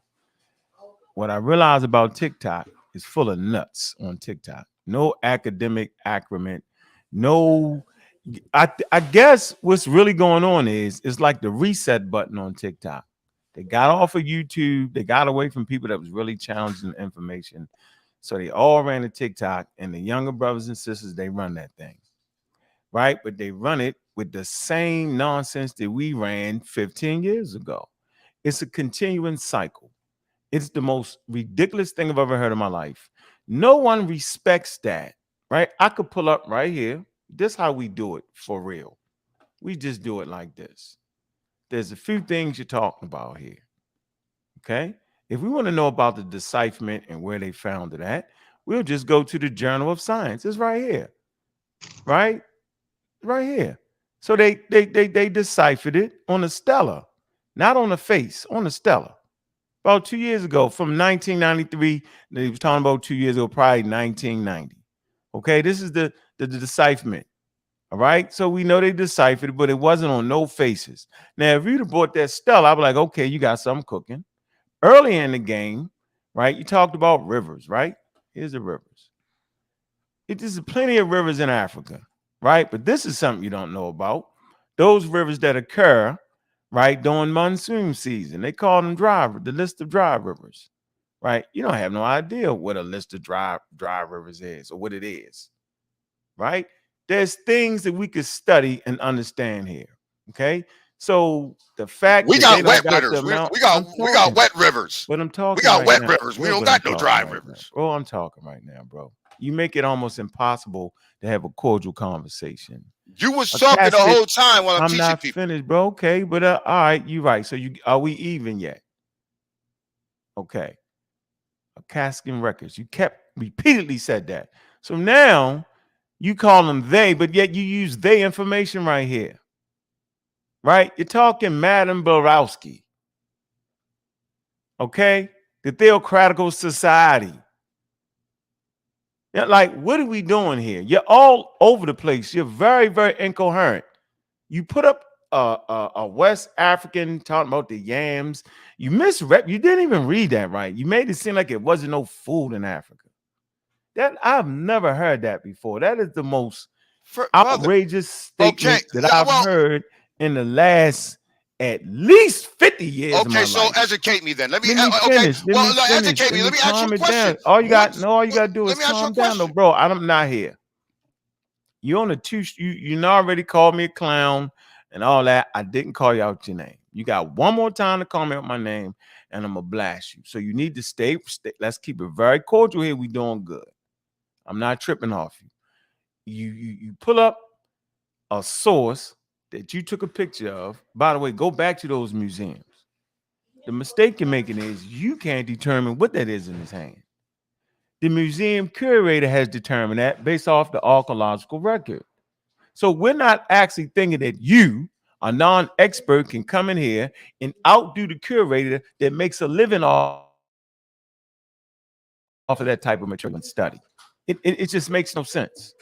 What I realize about TikTok is full of nuts on TikTok. No academic accurate. No, I guess what's really going on is it's like the reset button on TikTok. They got off of YouTube. They got away from people that was really challenging information. So they all ran to TikTok, and the younger brothers and sisters, they run that thing, right? But they run it with the same nonsense that we ran 15 years ago. It's a continuing cycle. It's the most ridiculous thing I've ever heard in my life. No one respects that, right? I could pull up right here. This is how we do it for real. We just do it like this. There's a few things you're talking about here, okay? If we want to know about the decipherment and where they found it at, we'll just go to the Journal of Science. It's right here, right? Right here. So they deciphered it on a stela, not on a face, on a stela. About 2 years ago, from 1993, they was talking about 2 years ago, probably 1990. Okay, this is the decipherment. All right, so we know they deciphered it, but it wasn't on no faces. Now, if you'd have bought that stela, I'd be like, okay, you got something cooking. Early in the game, right, you talked about rivers, right? Here's the rivers. There's plenty of rivers in Africa, right? But this is something you don't know about. Those rivers that occur, right, during monsoon season. They call them the list of dry rivers, right? You don't have no idea what a list of dry rivers is or what it is, right? There's things that we could study and understand here, okay? So the fact we got wet rivers, we got wet rivers. But I'm talking. We got wet rivers. We don't got no dry rivers. Bro, I'm talking right now, bro. You make it almost impossible to have a cordial conversation. You was talking the whole time while I'm teaching not people. Finished, bro. Okay, but all right, you're right. So are we even yet? Okay. A Caskin Records. You kept repeatedly said that. So now you call them they, but yet you use they information right here. Right? You're talking Madame Borowski. Okay? The Theocratical Society. Yeah, like, what are we doing here? You're all over the place. You're very, very incoherent. You put up a West African talking about the yams. You misrep. You didn't even read that right. You made it seem like it wasn't no food in Africa. That I've never heard that before. That is the most outrageous statement that I've heard in the last at least 50 years. Okay, so life. Educate me then. Let me finish. Educate me. Let me ask you a question. All you got to do is calm down, though, bro. I'm not here. You on the two. You already called me a clown and all that. I didn't call you out your name. You got one more time to call me out my name, and I'm gonna blast you. So you need to stay. Let's keep it very cordial here. We doing good. I'm not tripping off you. You pull up a source that you took a picture of, by the way, go back to those museums. The mistake you're making is you can't determine what that is in his hand. The museum curator has determined that based off the archaeological record. So we're not actually thinking that you, a non-expert, can come in here and outdo the curator that makes a living off of that type of material and study. It just makes no sense.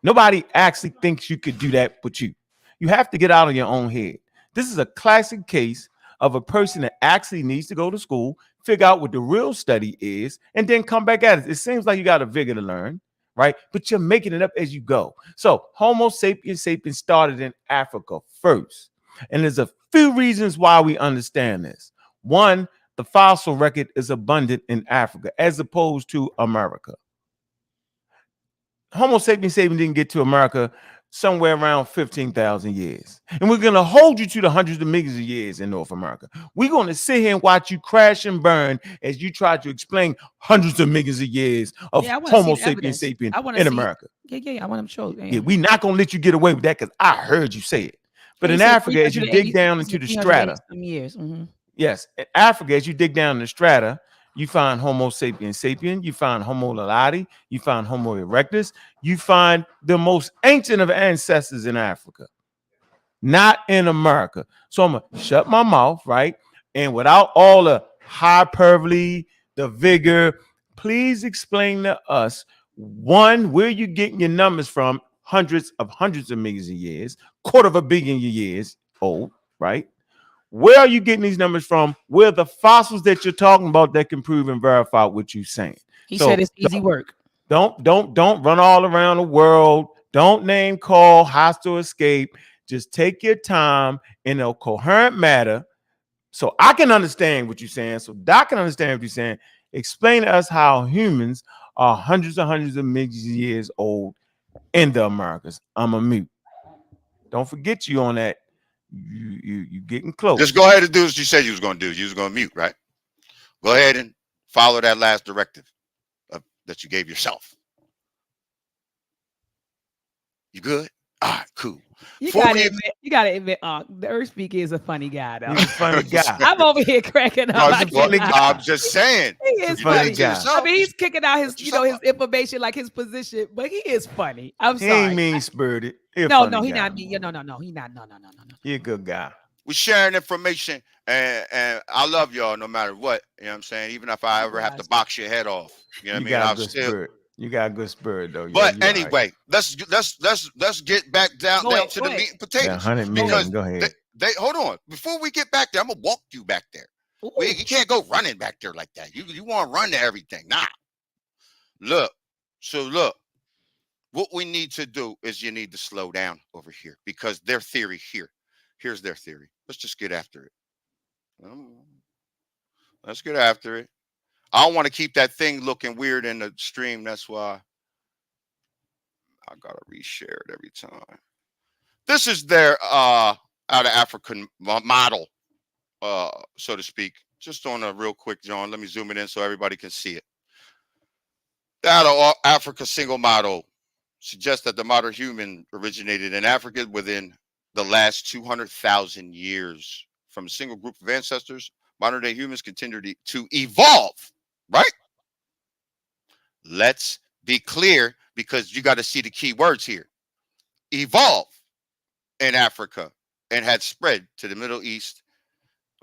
Nobody actually thinks you could do that but you. You have to get out of your own head. This is a classic case of a person that actually needs to go to school, figure out what the real study is, and then come back at it. It seems like you got a vigor to learn, right? But you're making it up as you go. So Homo sapiens sapiens started in Africa first. And there's a few reasons why we understand this. One, the fossil record is abundant in Africa as opposed to America. Homo sapiens sapiens didn't get to America somewhere around 15,000 years. And we're going to hold you to the hundreds of millions of years in North America. We're going to sit here and watch you crash and burn as you try to explain hundreds of millions of years of Homo sapiens sapiens in America. Yeah, I want to show. Yeah, we're not going to let you get away with that because I heard you say it. But in Africa, as you dig down into the strata, yes, in Africa, as you dig down in the strata, you find Homo sapiens sapien, you find Homo lalati, you find Homo erectus, you find the most ancient of ancestors in Africa, not in America. So I'm going to shut my mouth, right? And without all the hyperbole, the vigor, please explain to us, one, where you getting your numbers from, hundreds of millions of years, quarter of a billion years old, right? Where are you getting these numbers from? Where are the fossils that you're talking about that can prove and verify what you're saying? He said it's easy work. Don't run all around the world. Don't name call, hostile escape. Just take your time in a coherent matter so I can understand what you're saying, so Doc can understand what you're saying. Explain to us how humans are hundreds of millions of years old in the Americas. I'm a mute. Don't forget you on that. You getting close. Just go ahead and do what you said you was going to do. You was going to mute, right? Go ahead and follow that last directive that you gave yourself. You good? All right, cool. You gotta admit, the TheEarthSpeaks is a funny guy, though. He's a funny guy. I'm over here cracking up. I'm just saying. He is funny. I mean, he's kicking out his, his information, like his position, but he is funny. I'm sorry. He ain't mean-spirited. No, he not mean. No, he not. No. He a good guy. We're sharing information, and I love y'all no matter what. You know what I'm saying? Even if I ever have to box your head off. You know what I mean? Got a good spirit. You got a good spirit, though. But anyway, let's get back down to the meat and potatoes. 100 million. Go ahead. They hold on. Before we get back there, I'm gonna walk you back there. You can't go running back there like that. You want to run to everything. Nah. Look. What we need to do is you need to slow down over here because their theory here's their theory. Let's just get after it. Let's get after it. I don't want to keep that thing looking weird in the stream. That's why I gotta reshare it every time. This is their out of African model, so to speak. Just on a real quick, John. Let me zoom it in so everybody can see it. The out of Africa single model suggests that the modern human originated in Africa within the last 200,000 years. From a single group of ancestors, modern day humans continue to evolve. Right? Let's be clear because you got to see the key words here. Evolve in Africa and had spread to the Middle East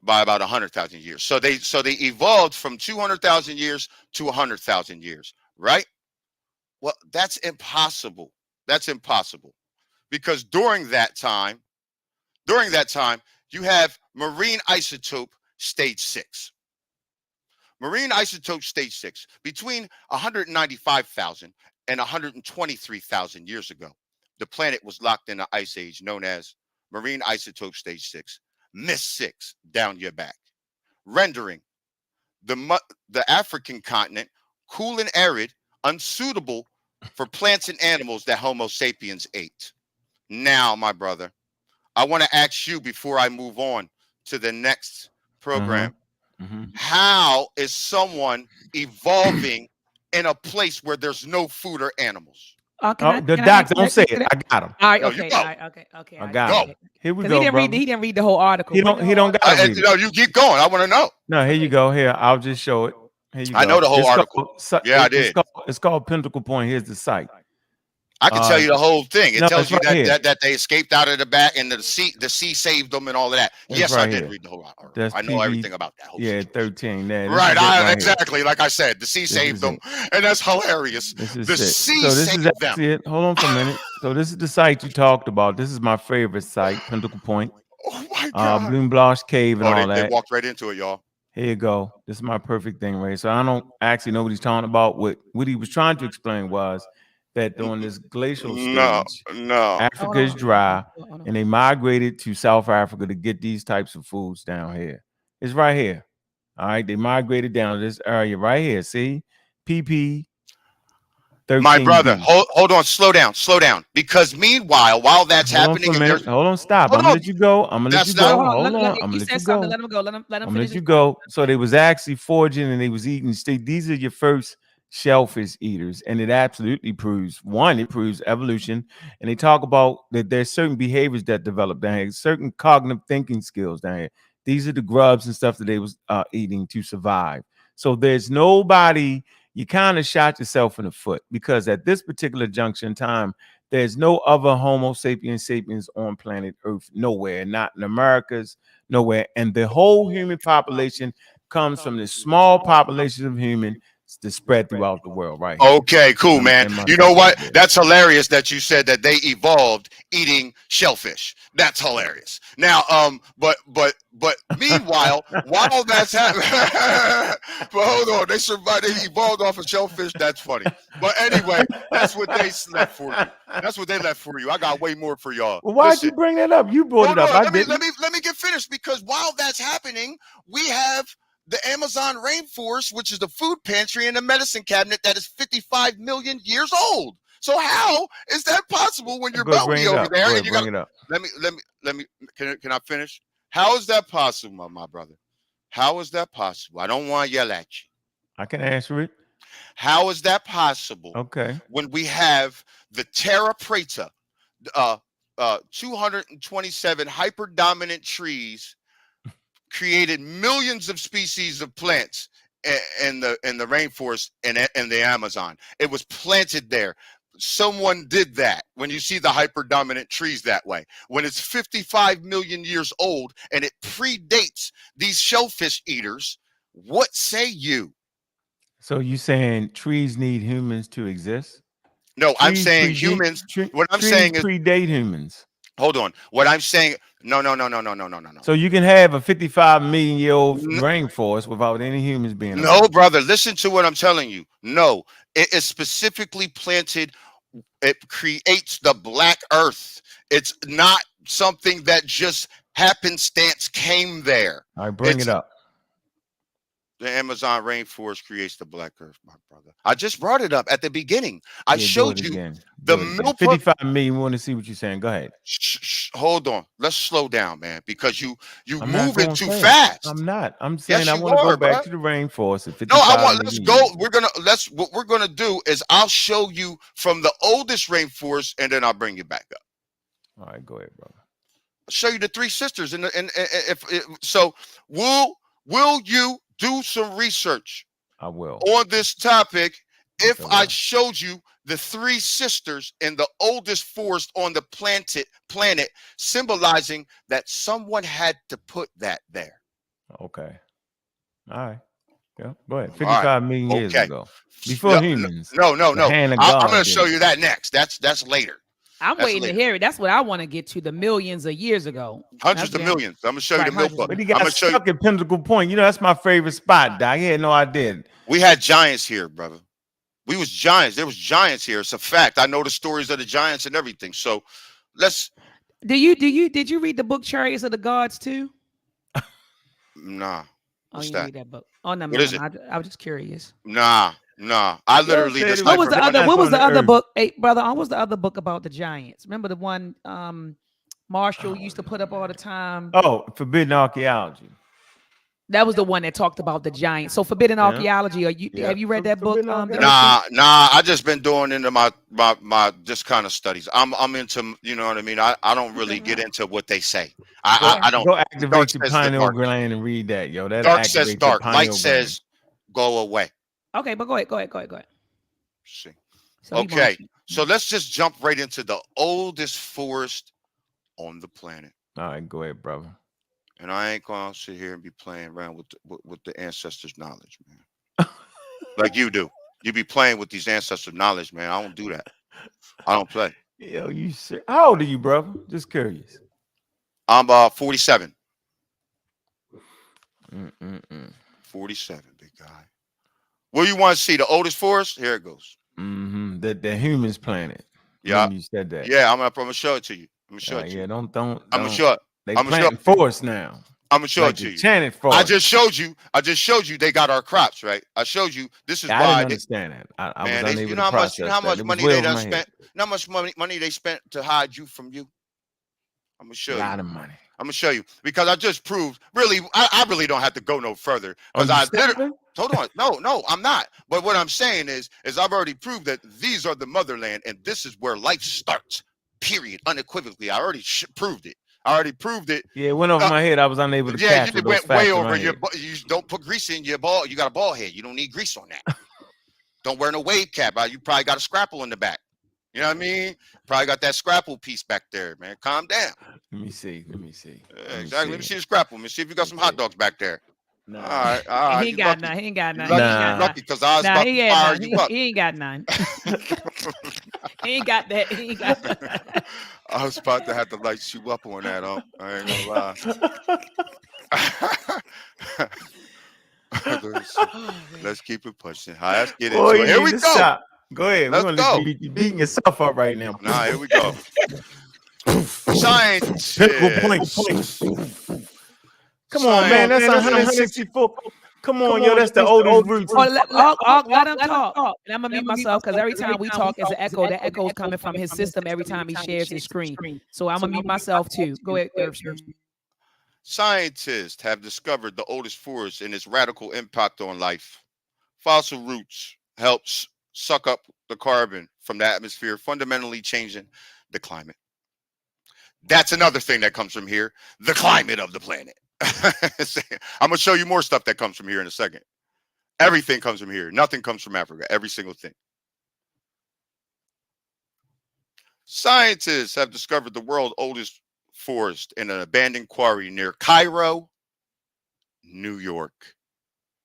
by about 100,000 years. So they evolved from 200,000 years to 100,000 years, right? Well, that's impossible. That's impossible because during that time, you have marine isotope stage 6. Marine isotope stage 6, between 195,000 and 123,000 years ago, the planet was locked in an ice age known as marine isotope stage 6, MIS 6, down your back, rendering the African continent cool and arid, unsuitable for plants and animals that Homo sapiens ate. Now, my brother, I want to ask you before I move on to the next program. How is someone evolving in a place where there's no food or animals? The docs don't say it. I got him. All right, No, you okay, go. all right, okay. I got him. Here we Because go, he brother. didn't read the whole article. He don't gotta read it. No, you keep going. I want to know. No, here you go. Here, I'll just show it. Here you go. I know the whole It's article. called- Yeah, I did. It's called Pinnacle Point. Here's the site. I can tell you the whole thing. It no, tells it's you right here. that they escaped out of the back and the sea saved them and all of that. It's Yes, right I did here. read the whole article. That's I know PV everything about that whole Yeah, situation. 13. There, Right, here. exactly. Like I said, the sea saved is them, and that's hilarious. This is The it. sea So this is saved them. actually it. Hold on for a minute. So this is the site you talked about. This is my favorite site, Pinnacle Point. Oh my God. Bloom Cave and all they that. walked right into it, y'all. Here you go. This is my perfect thing, right? So I don't actually know what he's talking about. What he was trying to explain was that during this glacial stage, No. Africa is dry, Hold on. and they migrated to South Africa to get these types of foods down here. It's right here. All right, they migrated down to this area right here. See, PP 13. My brother, hold on, slow down. Because meanwhile, while that's happening, Hold on, stop. I'm gonna let you go. I'm gonna let you go. Hold on. I'm gonna let you go. Let him go. Let him I'm gonna finish let you go. So they was actually foraging and they was eating. These are your first shellfish eaters, and it absolutely proves it proves evolution. And they talk about that there's certain behaviors that develop down here, certain cognitive thinking skills down here. These are the grubs and stuff that they was eating to survive. So there's nobody. You kind of shot yourself in the foot, because at this particular junction in time, there's no other Homo sapiens on planet Earth, nowhere, not in Americas, nowhere. And the whole human population comes from this small population of humans to spread throughout the world, right? Okay, cool, man. You know what? That's hilarious that you said that they evolved eating shellfish. That's hilarious. Now, but meanwhile, while that's happening, but hold on, they survived. They evolved off of shellfish. That's funny. But anyway, that's what they left for you. That's what they left for you. I got way more for y'all. Well, why'd you bring that up? You brought it up. Let me get finished, because while that's happening, we have the Amazon rainforest, which is the food pantry and the medicine cabinet that is 55 million years old. So how is that possible when you're Bowie over there? And you got let me can I finish? How is that possible, my brother? How is that possible? I don't want to yell at you. I can answer it. How is that possible? Okay. When we have the Terra Preta, 227 hyperdominant trees created millions of species of plants in the rainforest and the Amazon. It was planted there. Someone did that. When you see the hyperdominant trees that way, when it's 55 million years old and it predates these shellfish eaters, what say you? So you saying trees need humans to exist? No, I'm saying humans. What I'm saying is predate humans. Hold on. What I'm saying, no. So you can have a 55 million year old rainforest without any humans being around. No, brother. Listen to what I'm telling you. No, it is specifically planted. It creates the black earth. It's not something that just happenstance came there. All right, bring it up. The Amazon rainforest creates the black earth, my brother. I just brought it up at the beginning. I showed you the middle 55 million. We want to see what you're saying. Go ahead. Hold on. Let's slow down, man, because you moving too fast. I'm not. I'm saying yes, I want to go back to the rainforest. No, I want. Let's go. What we're gonna do is I'll show you from the oldest rainforest, and then I'll bring you back up. All right, go ahead, brother. I'll show you the three sisters, will you do some research? I will. On this topic, if I showed you the three sisters in the oldest forest on the planet, symbolizing that someone had to put that there. Okay. All right. Yeah. Go ahead. 55 million years ago. Before humans. No. I'm going to show you that next. That's later. I'm waiting to hear it. That's what I want to get to, the millions of years ago. Hundreds of millions. I'm going to show you the milk. But he got stuck at Pinnacle Point. You know, that's my favorite spot, Doc. He had no idea. We had giants here, brother. We was giants. There was giants here. It's a fact. I know the stories of the giants and everything. So let's. Did you read the book Chariots of the Gods too? Nah. What's you that? Read that book? Oh no, what is it? I was just curious. Nah. I literally just. What was the other book? Hey, brother, what was the other book about the giants? Remember the one Marshall used to put up all the time? Oh, Forbidden Archaeology. That was the one that talked about the giant. So Forbidden Archaeology. Are you have you read that book? I just been doing into my this kind of studies. I'm into, you know what I mean. I don't really get into what they say. I don't. Go activate Dark your says the pineal dark. gland and read that, yo. That Dark says activates your dark. pineal Light gland. says go away. Okay, but go ahead. See. So he Okay, wants- so let's just jump right into the oldest forest on the planet. All right, go ahead, brother. And I ain't gonna sit here and be playing around with the ancestors' knowledge, man. Like you do. You be playing with these ancestors' knowledge, man. I don't do that. I don't play. Yo, how old are you, brother? Just curious. I'm 47. 47, big guy. What do you want to see? The oldest forest? Here it goes. The humans planet. Yeah. When you said that. Yeah, I'm gonna show it to you. I'm gonna show it to you. Yeah, don't. I'm gonna show it. They I'm planting forest now. I'm gonna show like it to you. Enchanted forest. I just showed you they got our crops, right? I showed you this is I why didn't understand that. I was unable to process how much that. money they done spent. You know how much money they spent to hide you from you? I'm gonna show you. A lot of money. I'm gonna show you because I just proved. Really, I really don't have to go no further because hold on. No, I'm not. But what I'm saying is I've already proved that these are the motherland and this is where life starts. Period. Unequivocally, I already proved it. I already proved it. Yeah, it went over my head. I was unable to Yeah, catch you went way over your. You don't put grease in your ball. You got a ball head. You don't need grease on that. Don't wear no wave cap. You probably got a scrapple in the back. You know what I mean? Probably got that scrapple piece back there, man. Calm down. Let me see. Exactly. Let me see the scrapple. Let me see if you got some hot dogs back there. No. All right. He ain't got none. He ain't got none. Lucky because I was about to fire you up. He ain't got none. He ain't got that. He ain't got that. I was about to have to light you up on that, I ain't gonna lie. Let's keep it pushing. Let's get into it. Here we go. Stop. Go ahead. Let's go. You're beating yourself up right now. Nah, here we go. Science. Come on, man. That's 164. Come on, yo. That's the oldest root. Let him talk. And I'm gonna mute myself because every time we talk, it's an echo. That echo is coming from his system every time he shares his screen. So I'm gonna mute myself too. Go ahead, TheEarthSpeaks. Scientists have discovered the oldest forest and its radical impact on life. Fossil roots helps suck up the carbon from the atmosphere, fundamentally changing the climate. That's another thing that comes from here, the climate of the planet. I'm going to show you more stuff that comes from here in a second. Everything comes from here. Nothing comes from Africa. Every single thing. Scientists have discovered the world's oldest forest in an abandoned quarry near Cairo, New York,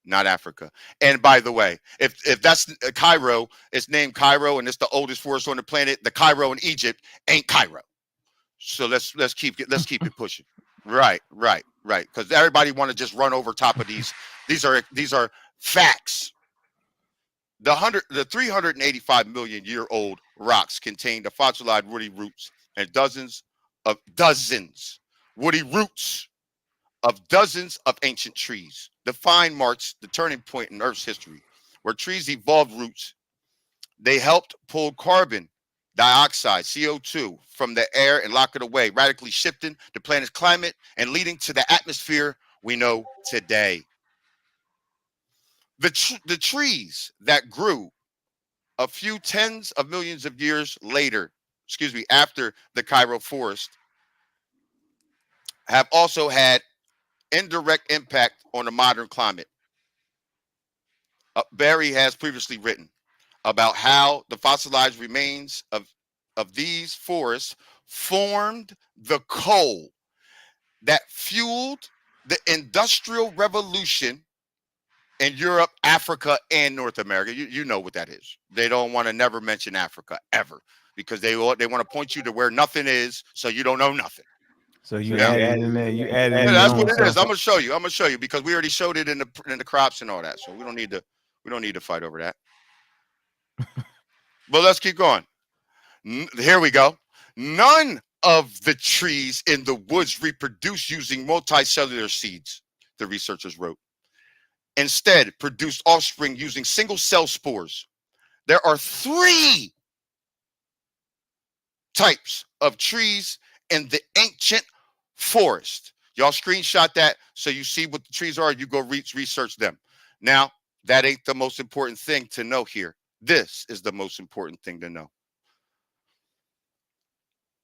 not Africa. And by the way, if that's Cairo, it's named Cairo and it's the oldest forest on the planet. The Cairo in Egypt ain't Cairo. So let's keep it pushing. Right. Because everybody want to just run over top of these. These are facts. The 385 million year old rocks contain the fossilized woody roots and dozens woody roots of dozens of ancient trees. The find marks the turning point in Earth's history, where trees evolved roots. They helped pull carbon dioxide, CO2, from the air and lock it away, radically shifting the planet's climate and leading to the atmosphere we know today. The trees that grew a few tens of millions of years after the Cairo forest have also had indirect impact on the modern climate. Barry has previously written about how the fossilized remains of these forests formed the coal that fueled the Industrial Revolution in Europe, Africa, and North America. You know what that is. They don't want to never mention Africa ever because they want to point you to where nothing is, so you don't know nothing. So you added in there. You added in. That's what it is. I'm gonna show you because we already showed it in the crops and all that. So we don't need to fight over that. But let's keep going. Here we go. None of the trees in the woods reproduce using multicellular seeds, the researchers wrote. Instead, produced offspring using single cell spores. There are 3 types of trees in the ancient forest. Y'all screenshot that so you see what the trees are. You go research them. Now, that ain't the most important thing to know here. This is the most important thing to know.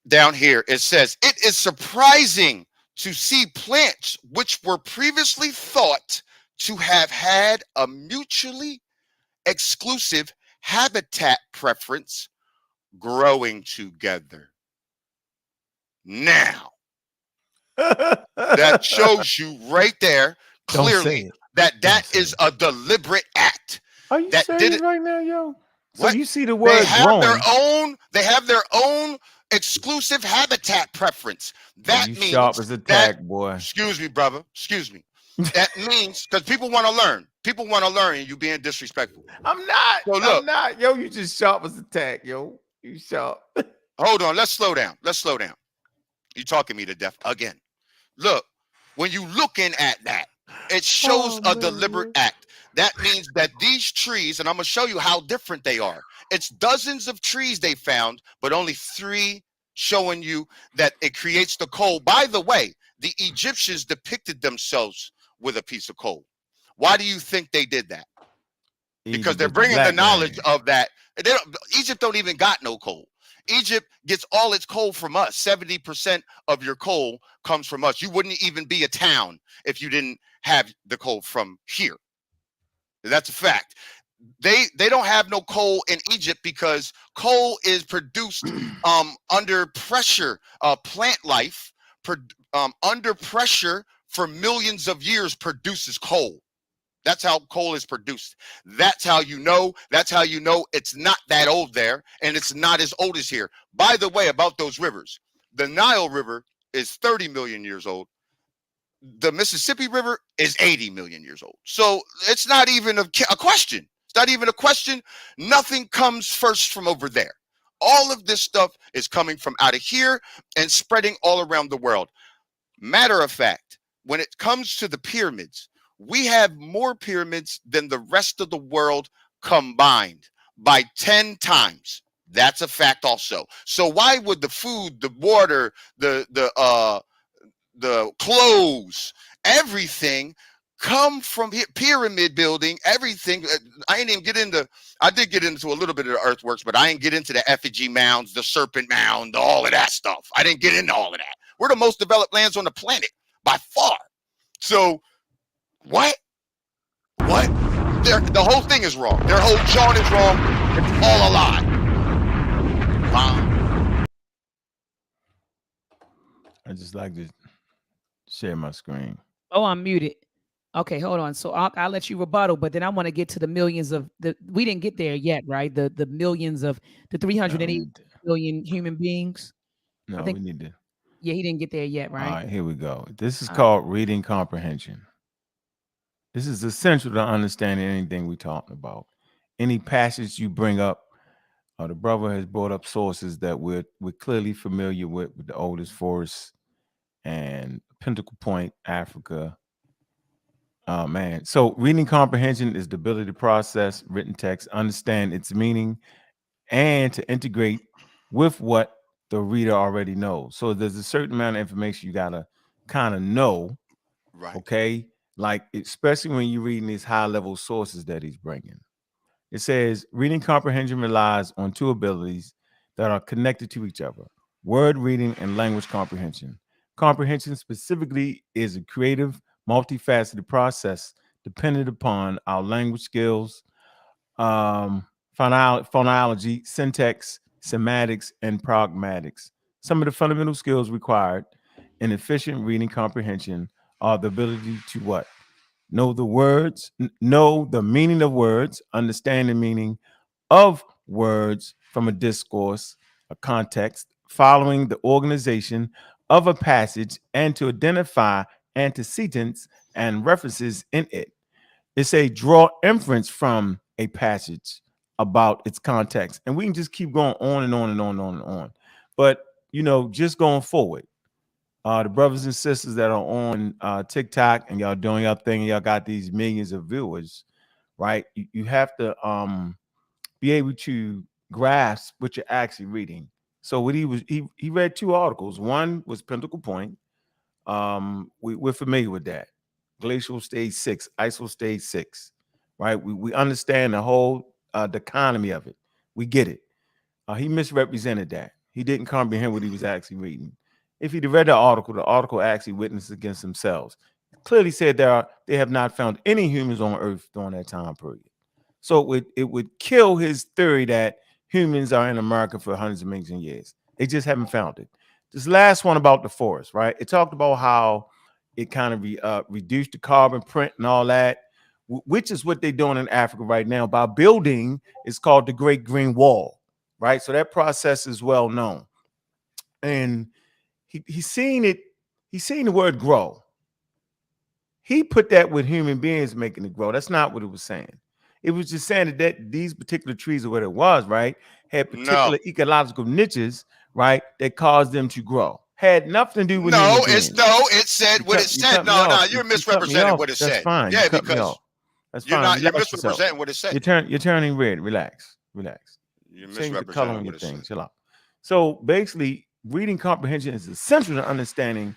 Down here, it says, it is surprising to see plants which were previously thought to have had a mutually exclusive habitat preference growing together. Now, that shows you right there Don't say clearly it. that Don't say is it. a deliberate act. Are you that serious did it. right now, yo? So What? you see the They word have growing. they have their own exclusive habitat preference. That you means sharp as a that, tack, boy. excuse me, brother, excuse me. That means, because people want to learn. People want to learn, and you being disrespectful. I'm not. So I'm look, not. Yo, you just sharp as a tack, yo. You sharp. hold on. Let's slow down. Let's slow down. You talking me to death again. Look, when you looking at that, it shows a deliberate act. That means that these trees, and I'm going to show you how different they are. It's dozens of trees they found, but only 3 showing you that it creates the coal. By the way, the Egyptians depicted themselves with a piece of coal. Why do you think they did that? Because they're was a bringing the black knowledge man. of that. Egypt don't even got no coal. Egypt gets all its coal from us. 70% of your coal comes from us. You wouldn't even be a town if you didn't have the coal from here. That's a fact. They don't have no coal in Egypt because coal is produced under pressure. Plant life under pressure for millions of years produces coal. That's how coal is produced. That's how you know. That's how you know it's not that old there, and it's not as old as here. By the way, about those rivers, the Nile River is 30 million years old. The Mississippi River is 80 million years old. So it's not even a question. It's not even a question. Nothing comes first from over there. All of this stuff is coming from out of here and spreading all around the world. Matter of fact, when it comes to the pyramids, we have more pyramids than the rest of the world combined by 10 times. That's a fact also. So why would the food, the water, the clothes, everything come from here? Pyramid building, everything. I ain't even get into, I did get into a little bit of the earthworks, but I ain't get into the effigy mounds, the serpent mound, all of that stuff. I didn't get into all of that. We're the most developed lands on the planet by far. So what? The whole thing is wrong. Their whole chart is wrong. It's all a lie. Wow. I just like to share my screen. Oh, I'm muted. Okay, hold on. So I'll let you rebuttal, but then I want to get to the millions of we didn't get there yet, right? The millions of the 380 million human beings. No, I think we need to. Yeah, he didn't get there yet, All right? right, here we go. This is All called reading comprehension. This is essential to understanding anything we're talking about. Any passage you bring up, the brother has brought up sources that we're clearly familiar with the oldest forests and Pinnacle Point, Africa. Oh man. So reading comprehension is the ability to process written text, understand its meaning, and to integrate with what the reader already knows. So there's a certain amount of information you gotta kind of know. Right. Okay. Like, especially when you're reading these high level sources that he's bringing. It says reading comprehension relies on 2 abilities that are connected to each other: word reading and language comprehension. Comprehension specifically is a creative, multifaceted process dependent upon our language skills, phonology, syntax, semantics, and pragmatics. Some of the fundamental skills required in efficient reading comprehension are the ability to what? Know the words, know the meaning of words, understand the meaning of words from a discourse, a context, following the organization of a passage, and to identify antecedents and references in it. It's a draw inference from a passage about its context. And we can just keep going on and on and on and on and on. But, just going forward, the brothers and sisters that are on TikTok and y'all doing your thing and y'all got these millions of viewers, right? You have to be able to grasp what you're actually reading. So what he read 2 articles. One was Pinnacle Point. We're familiar with that. Glacial stage 6, iso stage 6, right? We understand the whole the economy of it. We get it. He misrepresented that. He didn't comprehend what he was actually reading. If he'd read the article actually witnessed against themselves. It clearly said they have not found any humans on Earth during that time period. So it would kill his theory that humans are in America for hundreds of millions of years. They just haven't found it. This last one about the forest, right? It talked about how it kind of reduced the carbon print and all that, which is what they're doing in Africa right now by building. It's called the Great Green Wall, right? So that process is well known, and he's seen it. He's seen the word grow. He put that with human beings making it grow. That's not what it was saying. It was just saying that these particular trees or what it was, right, had particular ecological niches, right, that caused them to grow. Had nothing to do with human beings. It said what it said. No, you're misrepresenting what it said. That's fine. Yeah, you cut me because off. That's fine. you're misrepresenting what it said. You're turning red. Relax. You're Change the color misrepresenting on what your it thing. said. Chill out. So basically, reading comprehension is essential to understanding.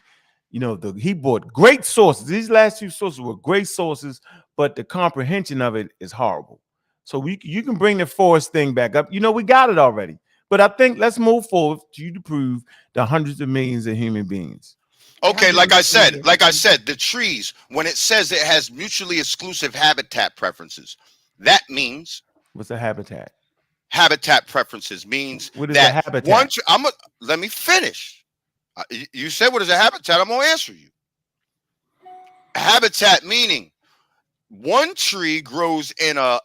He brought great sources. These last two sources were great sources, but the comprehension of it is horrible. So you can bring the forest thing back up. We got it already. But I think let's move forward to you to prove the hundreds of millions of human beings. Okay, like I said, the trees, when it says it has mutually exclusive habitat preferences, that means what's a habitat? Habitat preferences means what is a habitat? Let me finish. You said what is a habitat? I'm gonna answer you. Habitat meaning one tree grows in a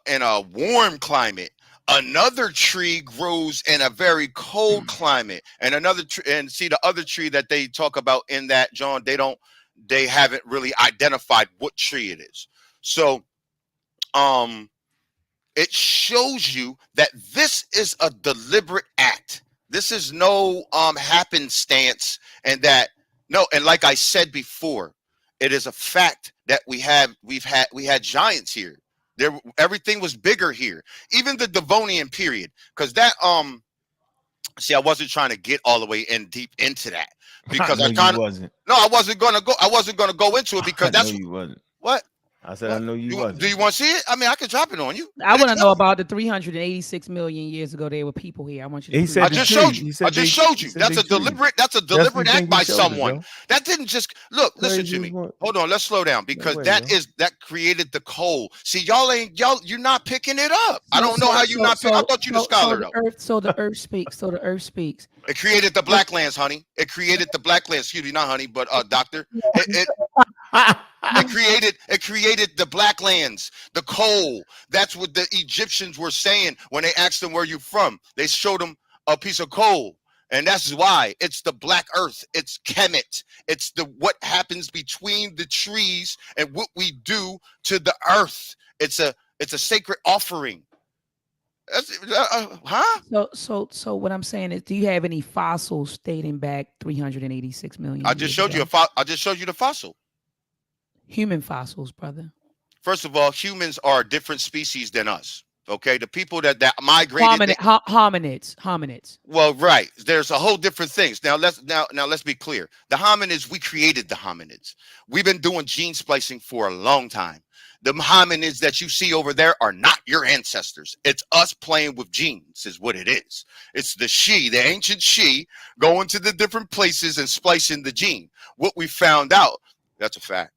warm climate, another tree grows in a very cold climate, and the other tree that they talk about in that, John, they haven't really identified what tree it is. So it shows you that this is a deliberate act. This is no happenstance, and like I said before, it is a fact that we had giants here. Everything was bigger here, even the Devonian period, because that I wasn't trying to get all the way deep into that because I wasn't gonna go into it because that's you wasn't. What I said. I know you wasn't. Do you want to see it? I mean, I can drop it on you. I want to know about the 386 million years ago. There were people here. I want you to. He said I just showed you. That's a deliberate act by someone. That didn't just look. Listen to me. Hold on. Let's slow down because that created the coal. See, you're not picking it up. I don't know how you're not picking. I thought you the scholar though. So the Earth speaks. It created the black lands, honey. It created the black lands. Excuse me, not honey, but doctor. It created the black lands, the coal. That's what the Egyptians were saying when they asked them where you from. They showed them a piece of coal, and that's why it's the black earth. It's Kemet. It's what happens between the trees and what we do to the earth. It's a sacred offering. So what I'm saying is, do you have any fossils dating back 386 million? I just showed you the fossil. Human fossils, brother. First of all, humans are a different species than us. Okay, the people that migrated, hominids. Well, right. There's a whole different things. Now let's be clear. The hominids, we created the hominids. We've been doing gene splicing for a long time. The hominids that you see over there are not your ancestors. It's us playing with genes, is what it is. It's the ancient she, going to the different places and splicing the gene. What we found out, that's a fact.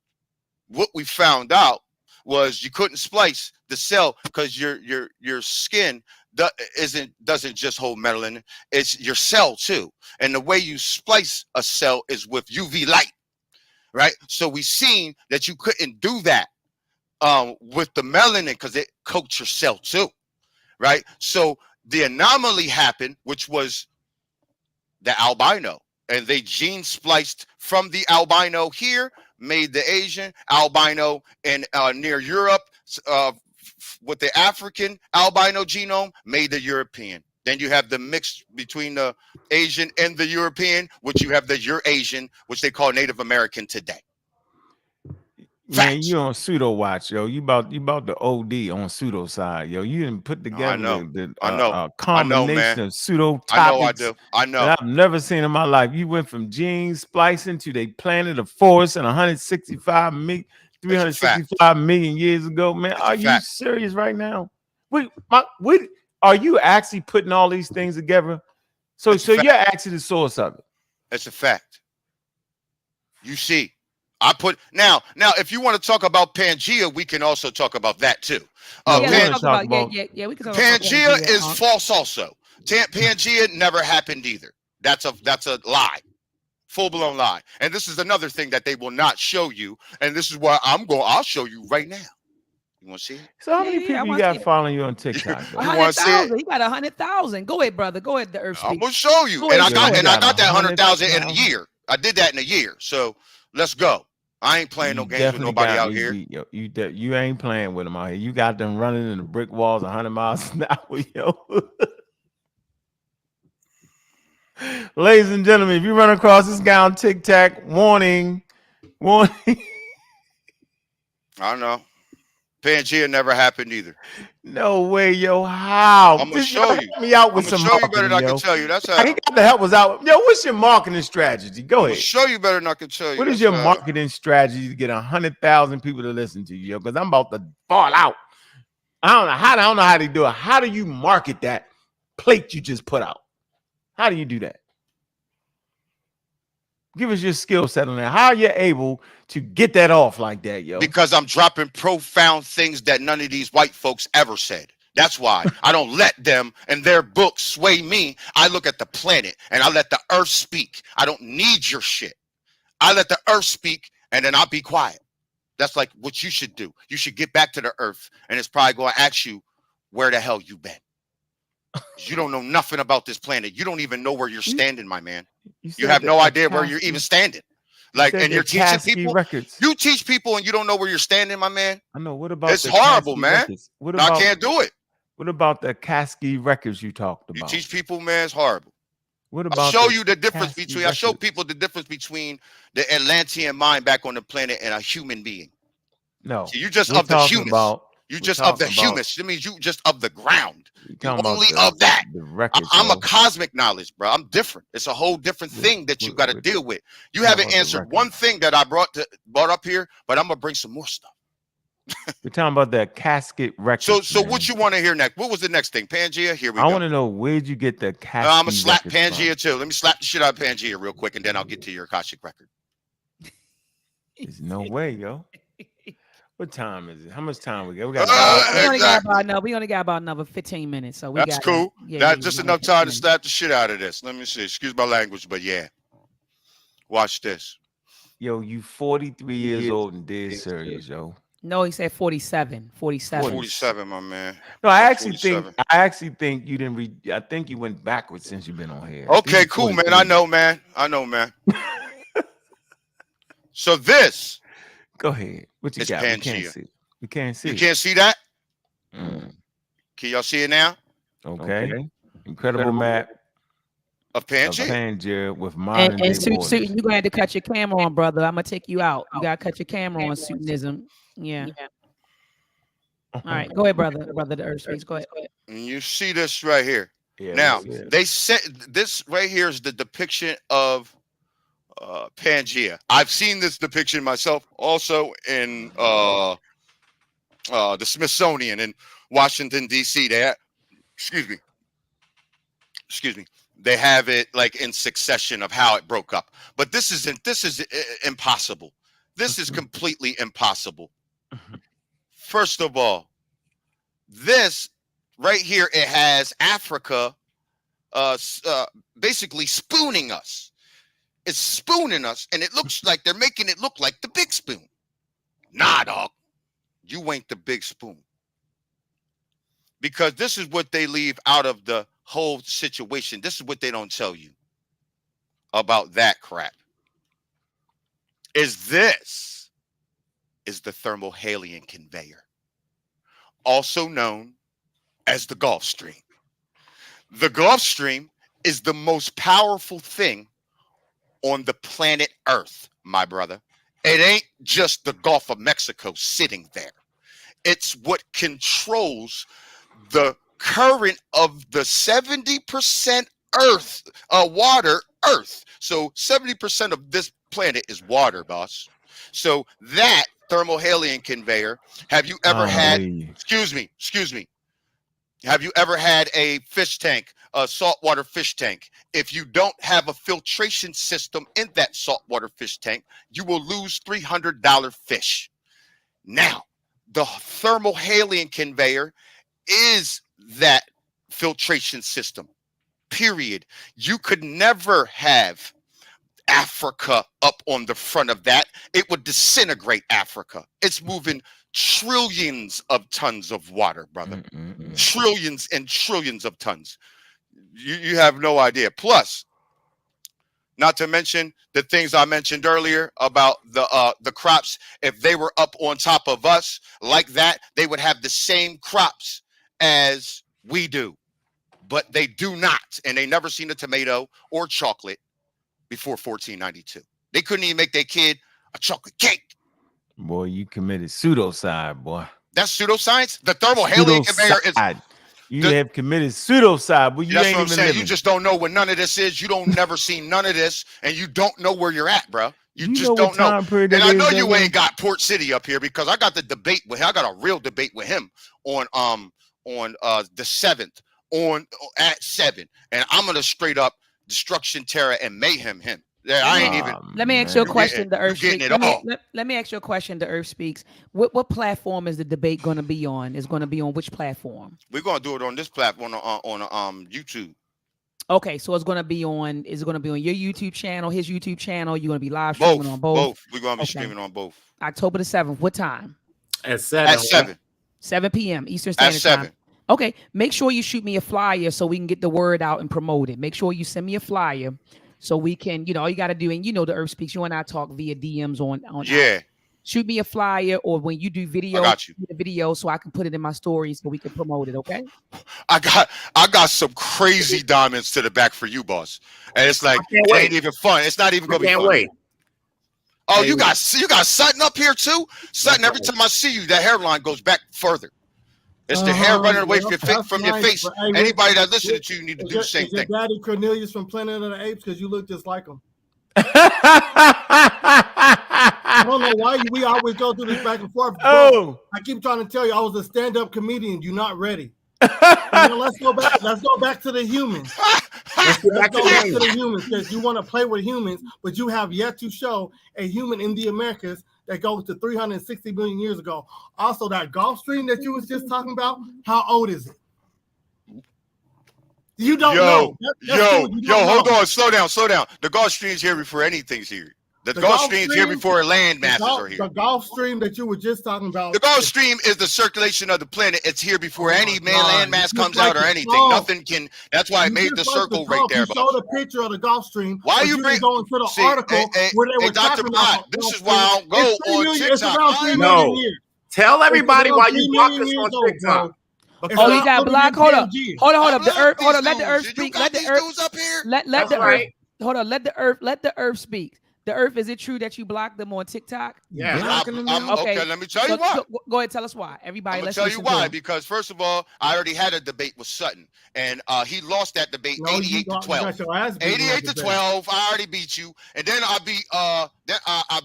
What we found out was you couldn't splice the cell because your skin doesn't just hold melanin, it's your cell too. And the way you splice a cell is with UV light, right? So we seen that you couldn't do that with the melanin because it coats your cell too, right? So the anomaly happened, which was the albino, and they gene spliced from the albino here, made the Asian albino in near Europe with the African albino genome, made the European. Then you have the mix between the Asian and the European, which you have the Eurasian, which they call Native American today. Man, Facts. you on pseudo watch, yo. You about the OD on pseudo side, yo. You didn't put No, I together know. the I know. I know, combination man. of pseudo I know I topics do. I know. that I've never seen in my life. You went from gene splicing to they planted a forest in 165 million, It's a fact. 365 million years ago. Man, It's a are you fact. serious right now? Wait, are you actually putting all these things together? So It's a fact. you're actually the source of it. It's a fact. You see, I put now. If you want to talk about Pangea, we can also talk about that too. No, yeah, we let's wanna talk talk about, about- yeah, we can talk about Pangea is Ankh. false also. Pangea never happened either. That's a lie. Full-blown lie. And this is another thing that they will not show you. And this is why I'll show you right now. You want to see it? So how Yeah, many yeah, I people you wanna got see it. following you on TikTok? though? You wanna see it? 100,000. He got 100,000. Go ahead, brother. Go ahead. The Earth I'm speaks. gonna show you. Go And ahead, I show got it. that 100,000 in a 100,000. year. I did that in a year. So let's go. I ain't playing no You games with definitely nobody got out me here. beat, yo. You ain't playing with them out here. You got them running in the brick walls 100 miles an hour, yo. Ladies and gentlemen, if you run across this guy on TikTok, warning. I know. Pangea never happened either. No way, yo. How? I'm gonna Just show help you. me out I'm with gonna some show you better marketing, than I yo. can tell you. That's how. He got to help us out. Yo, what's your marketing strategy? Go I'm gonna ahead. show you better than I can tell you. What is That's your how. marketing strategy to get 100,000 people to listen to you, yo? Because I'm about to fall out. I don't know how to do it. How do you market that plate you just put out? How do you do that? Give us your skill set on that. How are you able to get that off like that, yo? Because I'm dropping profound things that none of these white folks ever said. That's why I don't let them and their books sway me. I look at the planet and I let the earth speak. I don't need your shit. I let the earth speak and then I'll be quiet. That's like what you should do. You should get back to the earth and it's probably going to ask you where the hell you been. You don't know nothing about this planet. You don't even know where you're standing, my man. You have no idea where you're even standing. Like, and you're teaching people. Records. You teach people and you don't know where you're standing, my man. I know. What about It's the horrible, Kasky man. Records? What No, about, I can't do it. What about the Kasky records you talked You about? teach people, man, it's horrible. What I about show you the difference Kasky between. I show records? people the difference between the Atlantean mind back on the planet and a human being. No, So you just we're of the talking humus. about. You we're just of the talking about- humus. It means you just of the ground. we're You talking about only the- of that. The records, I'm a yo. cosmic knowledge, bro. I'm different. It's a whole different thing that you got to deal with. You haven't about the answered records. one thing that I brought up here, but I'm gonna bring some more stuff. We're talking about the casket records. So man. what you want to hear next? What was the next thing? Pangea? Here we I go. want to know, where'd you get the casket? I'm gonna slap records from? Pangea too. Let me slap the shit out of Pangea real quick, and then I'll get to your Akashic record. There's no way, yo. What time is it? How much time we got? We got. We only got Exactly. about another 15 minutes. So we That's got cool. Yeah, That's just another enough time to 15 slap the shit out of this. Let me see. Excuse my language, but yeah. Watch this. Yo, you 43 years old and dead serious, yo. minutes. No, he said 47. 47. 47, my man. No, I I'm actually think you didn't read. I think you went backwards since you've been on here. I think Okay, you're cool, man. 43. I know, man. So this Go ahead. What you It's got? We Pangea. can't see. We can't see. you can't see that? Mm, Can y'all see it now? okay. Incredible map Of of Pangea? Pangea with modern And day suit, borders. you're gonna have to cut your camera on, brother. I'm gonna take you out. You gotta cut your camera on, Suitanism. Yeah. All right, go ahead, brother. Brother, the Earth Speaks. Go ahead. And you see this right here. Yeah, Now, that's it. they said this right here is the depiction of Pangea. I've seen this depiction myself also in the Smithsonian in Washington, D.C. Excuse me. They have it like in succession of how it broke up. But this is impossible. This is completely impossible. First of all, this right here, it has Africa basically spooning us. It's spooning us, and it looks like they're making it look like the big spoon. Nah, dog. You ain't the big spoon. Because this is what they leave out of the whole situation. This is what they don't tell you about that crap. This is the thermohalion conveyor, also known as the Gulf Stream. The Gulf Stream is the most powerful thing on the planet Earth, my brother. It ain't just the Gulf of Mexico sitting there. It's what controls the current of the 70% water Earth. So 70% of this planet is water, boss. So that thermohaline conveyor, have you ever had, excuse me, have you ever had a fish tank, a saltwater fish tank? If you don't have a filtration system in that saltwater fish tank, you will lose $300 fish. Now, the thermohaline conveyor is that filtration system, period. You could never have Africa up on the front of that. It would disintegrate Africa. It's moving trillions of tons of water, brother. Trillions and trillions of tons. You have no idea. Plus, not to mention the things I mentioned earlier about the crops. If they were up on top of us like that, they would have the same crops as we do. But they do not. And they never seen a tomato or chocolate before 1492. They couldn't even make their kid a chocolate cake. Boy, you committed pseudocide, boy. That's pseudoscience. The thermohaline conveyor is. You have committed pseudocide, but you That's ain't what I'm even saying. living. You just don't know what none of this is. You don't never seen none of this, and you don't know where you're at, bro. You just don't know. And I know you ain't got Port City up here because I got the debate with him. I got a real debate with him on the 7th at 7, and I'm gonna straight up destruction, terror, and mayhem him. Yeah, I ain't even. Let me ask you a question. The Earth Speaks. Let me ask you a question. The Earth Speaks. What platform is the debate going to be on? Is going to be on which platform? We're going to do it on this platform on YouTube. Okay, so it's going to be on. Is it going to be on your YouTube channel, his YouTube channel? You're going to be live streaming on both. Both. We're going to be streaming on both. October the 7th. What time? At 7. At 7. 7 p.m. Eastern Standard Time. Okay. Make sure you shoot me a flyer so we can get the word out and promote it. Make sure you send me a flyer. So we can, all you got to do, and the Earth Speaks, you and I talk via DMs on. Yeah. Shoot me a flyer, or when you do video, I got you. The video so I can put it in my stories so we can promote it. Okay. I got some crazy diamonds to the back for you, boss. And it's like, it ain't even fun. It's not even going to be fun. Wait. Oh, you got Sutton up here too? Sutton, every time I see you, that hairline goes back further. It's the hair running away from your face. Anybody that listens to you need to do the same thing. Your daddy Cornelius from Planet of the Apes because you look just like him. I don't know why we always go through this back and forth. Bro, I keep trying to tell you I was a stand-up comedian. You're not ready. Let's go back. Let's go back to the humans. Let's go back to the humans because you want to play with humans, but you have yet to show a human in the Americas that goes to 360 million years ago. Also, that Gulf Stream that you was just talking about, how old is it? You don't know. Hold on. Slow down. The Gulf Stream's here before anything's here. The Gulf Stream's here before land masses are here. The Gulf Stream that you were just talking about. The Gulf Stream is the circulation of the planet. It's here before any land mass comes out or anything. Nothing can. That's why I made the circle right there. You showed a picture of the Gulf Stream. Why are you going to the article where they were Dr. talking about? This is why I don't go on TikTok. No. Tell everybody why you block us on TikTok. Oh, you got blocked. Hold on. The Earth. Hold on. Let the Earth speak. Let the Earth up here. Let the Earth. Hold on. Let the Earth speak. The Earth, is it true that you blocked them on TikTok? Yeah. Okay, let me tell you why. Go ahead, tell us why. Everybody, let's tell you why. Because first of all, I already had a debate with Sutton, and he lost that debate 88-12. 88-12. I already beat you, and then I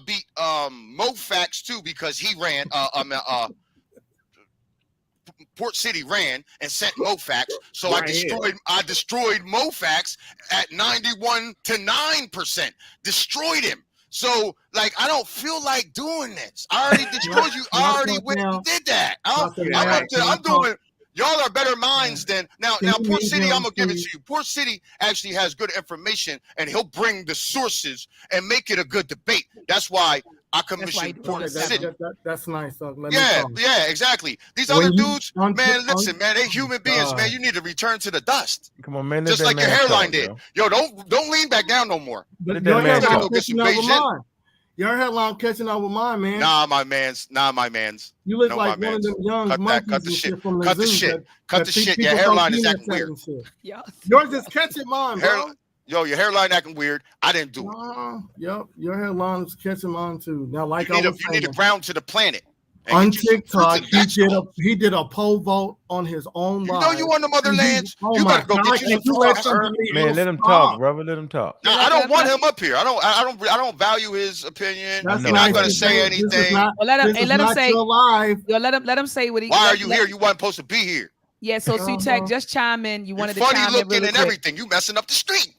beat Mofax too because he ran. Port City ran and sent Mofax, so I destroyed Mofax at 91-9%. Destroyed him. So I don't feel like doing this. I already destroyed you. I already did that. I'm doing. Y'all are better minds than now. Port City, I'm gonna give it to you. Port City actually has good information, and he'll bring the sources and make it a good debate. That's why I commissioned Port City. That's nice. Yeah, exactly. These other dudes, man, listen, man, they human beings, man. You need to return to the dust. Come on, man. Just like your hairline did. Yo, don't lean back down no more. Let that man go get some Beijing. Your hairline catching up with mine, man. Nah, my man's. You look like one of them young monkeys. Cut the shit. Cut the shit. Your hairline is acting weird. Yeah. Yours is catching mine, bro. yo, your hairline acting weird. I didn't do it. Yep, your hairline is catching on too. Now, like You need to ground to the planet. On TikTok, he did a poll vote on his own live. You know you on the motherlands. You gotta go get you some man. Let him talk, brother. Let him talk. No, I don't want him up here. I don't value his opinion. I'm not gonna say anything. Well, let him say. Live. Yo, let him say what he. Why are you here? You weren't supposed to be here. Yeah, so Sutek, just chime in. You wanted to chime in funny looking really and quick. everything. You messing up the street.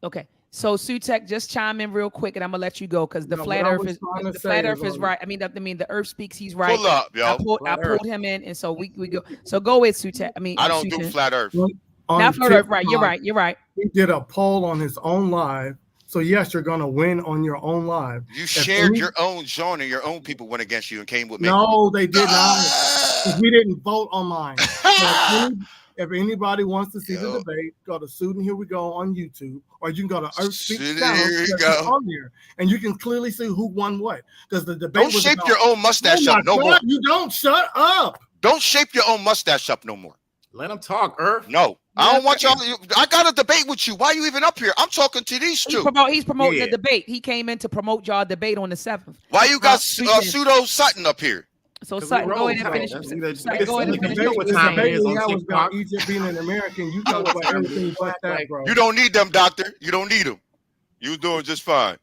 Okay. So Sutek, just chime in real quick, and I'm gonna let you go because the flat Earth is right. I mean, the Earth speaks. He's right. Pull up, yo. I pulled him in, and so we go. So go with Sutek. I don't do flat Earth. Not flat Earth, right? You're right. He did a poll on his own live. So yes, you're gonna win on your own live. You shared your own zone, and your own people went against you and came with me. No, they did not. We didn't vote on mine. So if anybody wants to see the debate, go to Student Here We Go on YouTube, or you can go to TheEarthSpeaks channel on here, and you can clearly see who won what. Because the debate don't shape your own mustache up no more. You don't shut up. Don't shape your own mustache up no more. Let him talk, Earth. No, I don't want y'all. I got a debate with you. Why are you even up here? I'm talking to these two. He's promoting the debate. He came in to promote y'all debate on the 7th. Why you got pseudo Sutton up here? So Sutton, go ahead and finish. Go ahead and finish. Was about Egypt being an American. You talk about everything but that, bro. You don't need them, doctor. You don't need them. You're doing just fine.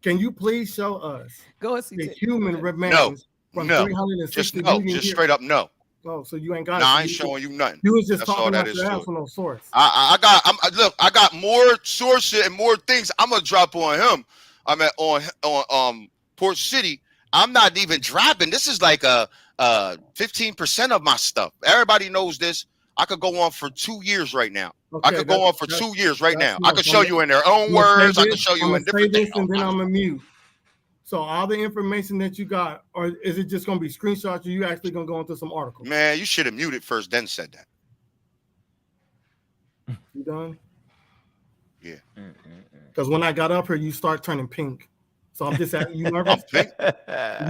Can you please show us the human remains from 360 million years? Just straight up no. Oh, so you ain't got it. I ain't showing you nothing. You was just talking about the no source. I got more sources and more things I'm gonna drop on him. I'm at on Port City. I'm not even dropping. This is like a 15% of my stuff. Everybody knows this. I could go on for 2 years right now. Okay, I could go on for 2 years right now. I could show you in their own words. I could show you in different things. And then I'm gonna mute. So all the information that you got, or is it just gonna be screenshots? Or you actually gonna go into some articles? Man, you should have muted first, then said that. You done? Yeah. Because when I got up here, you start turning pink. So I'm just asking, you nervous? You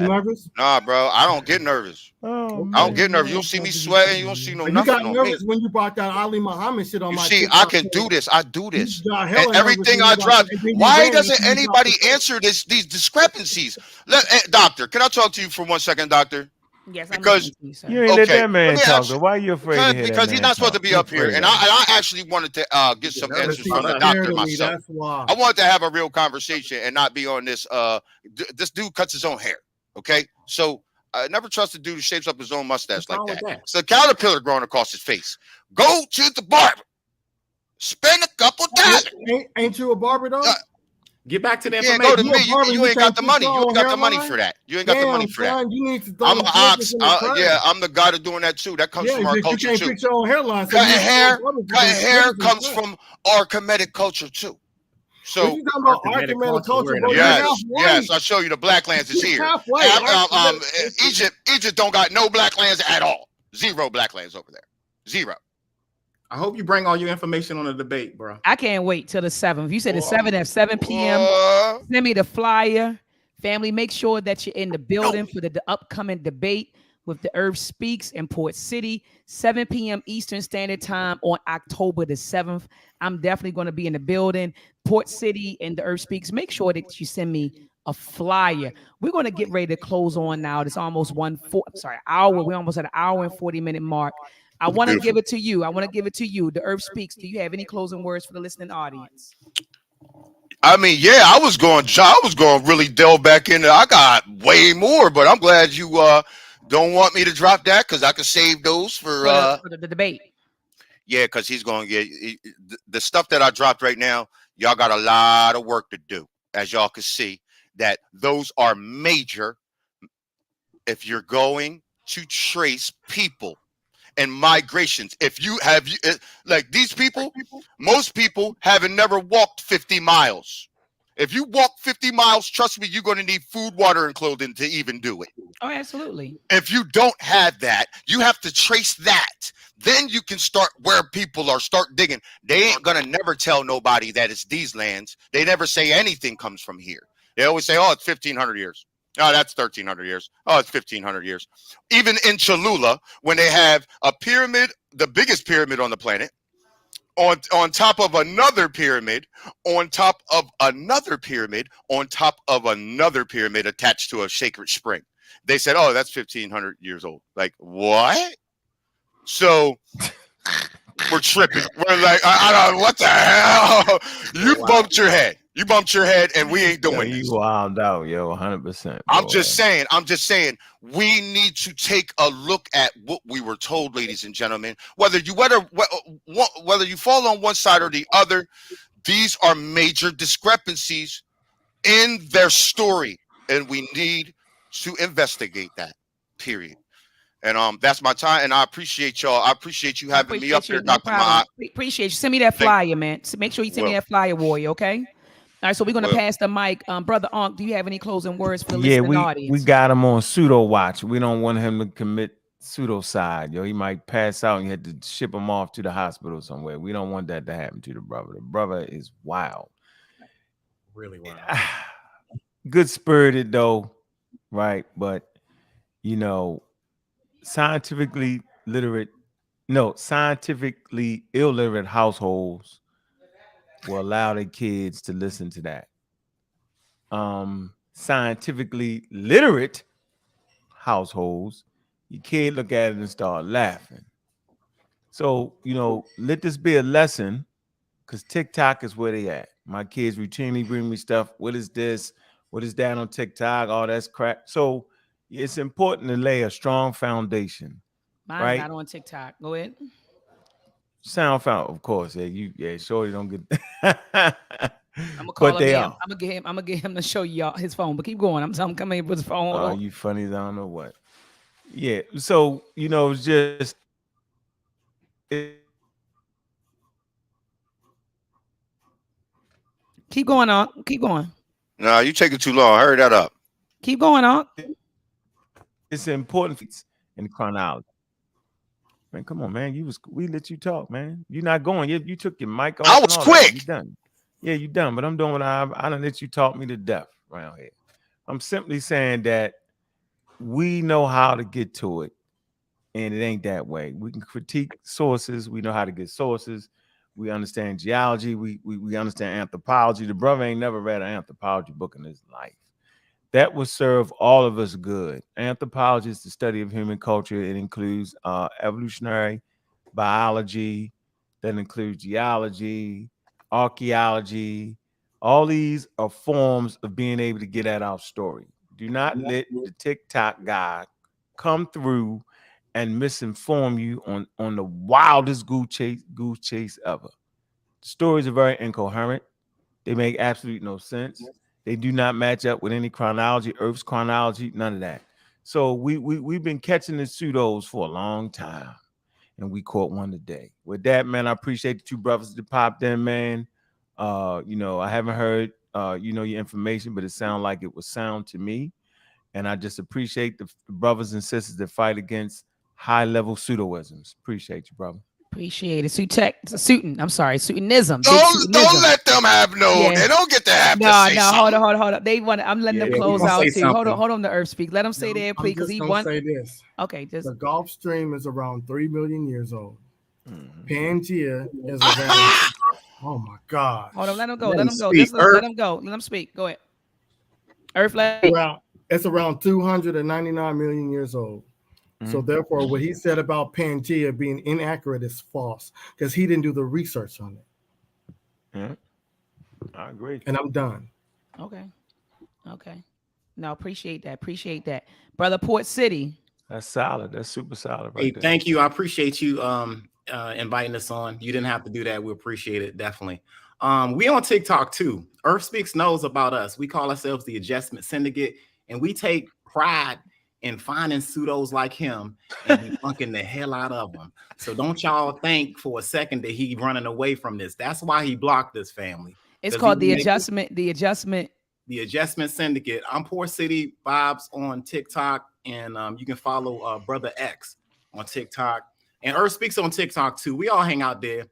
nervous? Nah, bro. I don't get nervous. I don't get nervous. You don't see me sweating. You don't see nothing. You got nervous when you brought that Ali Muhammad shit on my. See, I can do this. I do this. And everything I drop. Why doesn't anybody answer these discrepancies? Doctor, can I talk to you for 1 second, doctor? Yes, because you ain't let that man talk. Why are you afraid? Because he's not supposed to be up here, and I actually wanted to get some answers from the doctor myself. I wanted to have a real conversation and not be on this. This dude cuts his own hair. Okay, so I never trust a dude who shapes up his own mustache like that. It's a caterpillar growing across his face. Go to the barber. Spend a couple times. Ain't you a barber though? Get back to the information. Go to me. You ain't got the money. You ain't got the money for that. You ain't got the money for that. You need to I'm an ox. I'm the guy that's doing that too. That comes from our culture too. Fix your own hairline. Cutting hair comes from our Kemetic culture too. So you talking about our Kemetic culture? Yes. I'll show you. The black lands is here. Egypt don't got no black lands at all. 0 black lands over there. 0. I hope you bring all your information on the debate, bro. I can't wait till the 7th. You said the 7th at 7 p.m. Send me the flyer. Family, make sure that you're in the building for the upcoming debate with the Earth Speaks in Port City, 7 p.m. Eastern Standard Time on October the 7th. I'm definitely going to be in the building, Port City and the Earth Speaks. Make sure that you send me a flyer. We're going to get ready to close on now. It's almost hour. We're almost at an hour and 40-minute mark. I want to give it to you. The Earth Speaks. Do you have any closing words for the listening audience? I mean, yeah, I was going to really delve back into. I got way more, but I'm glad you don't want me to drop that because I can save those for the debate. Yeah, because he's going to get the stuff that I dropped right now. Y'all got a lot of work to do, as y'all can see. That those are major. If you're going to trace people. And migrations. If you have like these people, most people haven't never walked 50 miles. If you walk 50 miles, trust me, you're going to need food, water, and clothing to even do it. Oh, absolutely. If you don't have that, you have to trace that. Then you can start where people are, start digging. They ain't going to never tell nobody that it's these lands. They never say anything comes from here. They always say, oh, it's 1,500 years. Oh, that's 1,300 years. Oh, it's 1,500 years. Even in Cholula, when they have a pyramid, the biggest pyramid on the planet, on top of another pyramid, on top of another pyramid, on top of another pyramid attached to a sacred spring. They said, "Oh, that's 1,500 years old." Like, what? So we're tripping. We're like, I don't know what the hell. You bumped your head. You bumped your head, and we ain't doing this. You wild out, yo, 100%. I'm just saying, we need to take a look at what we were told, ladies and gentlemen. Whether you fall on one side or the other, these are major discrepancies in their story, and we need to investigate that. Period. And that's my time, and I appreciate y'all. I appreciate you having me up here, Dr. Mahat. Appreciate you. Send me that flyer, man. So make sure you send me that flyer, Warrior, okay? All right, so we're going to pass the mic. Brother Ankh, do you have any closing words for the listening audience? We got him on pseudo watch. We don't want him to commit pseudocide. Yo, he might pass out and you had to ship him off to the hospital somewhere. We don't want that to happen to the brother. The brother is wild. Really wild. Good spirited though, right? But, scientifically illiterate households will allow their kids to listen to that. Scientifically literate households, your kid look at it and start laughing. So, let this be a lesson, because TikTok is where they at. My kids routinely bring me stuff. What is this? What is that on TikTok? All that's crap. So it's important to lay a strong foundation. Mine's right? not on TikTok. Go ahead. SoundCloud, of course. Sure you don't get I'm gonna call him. I'm gonna get him to show y'all his phone. But keep going. I'm coming in with his phone. Oh, you funny. I don't know what. Yeah. So it's just. Keep going on. Keep going. No, you taking too long. Hurry that up. Keep going on. It's important in chronology. Man, come on, man. We let you talk, man. You're not going. You took your mic off. I was quick. You done. Yeah, you done. But I'm doing what I don't let you talk me to death around here. I'm simply saying that we know how to get to it, and it ain't that way. We can critique sources. We know how to get sources. We understand geology. We understand anthropology. The brother ain't never read an anthropology book in his life. That would serve all of us good. Anthropology is the study of human culture. It includes evolutionary biology. That includes geology, archaeology. All these are forms of being able to get at our story. Do not let the TikTok guy come through and misinform you on the wildest goose chase ever. Stories are very incoherent. They make absolutely no sense. They do not match up with any chronology, Earth's chronology, none of that. So we've been catching the pseudos for a long time, and we caught one today. With that, man, I appreciate the two brothers that popped in, man. I haven't heard your information, but it sounded like it was sound to me. And I just appreciate the brothers and sisters that fight against high-level pseudoisms. Appreciate you, brother. Appreciate it. Suitanism. Don't let them have They don't get to have to say hold something. on. They want. I'm letting them close out too. Hold on. The EarthSpeaks. Let them say their plea because he wants. Say this. Okay, just the Gulf Stream is around 3 million years old. Pangea is around. Oh my God! Hold on. Let him go. Let him go. Let him go. Let him speak. Go ahead. Earth. It's around 299 million years old. So therefore, what he said about Pangea being inaccurate is false because he didn't do the research on it. Yeah, I agree. And I'm done. Okay. No, appreciate that. Brother Port City. That's solid. That's super solid. Hey, thank you. I appreciate you inviting us on. You didn't have to do that. We appreciate it. Definitely. We on TikTok too. EarthSpeaks knows about us. We call ourselves the Adjustment Syndicate, and we take pride in finding pseudos like him and debunking the hell out of them. So don't y'all think for a second that he running away from this. That's why he blocked this family. It's called the Adjustment Syndicate. I'm Poor City Vibes on TikTok, and you can follow Brother X on TikTok, and EarthSpeaks on TikTok too. We all hang out there,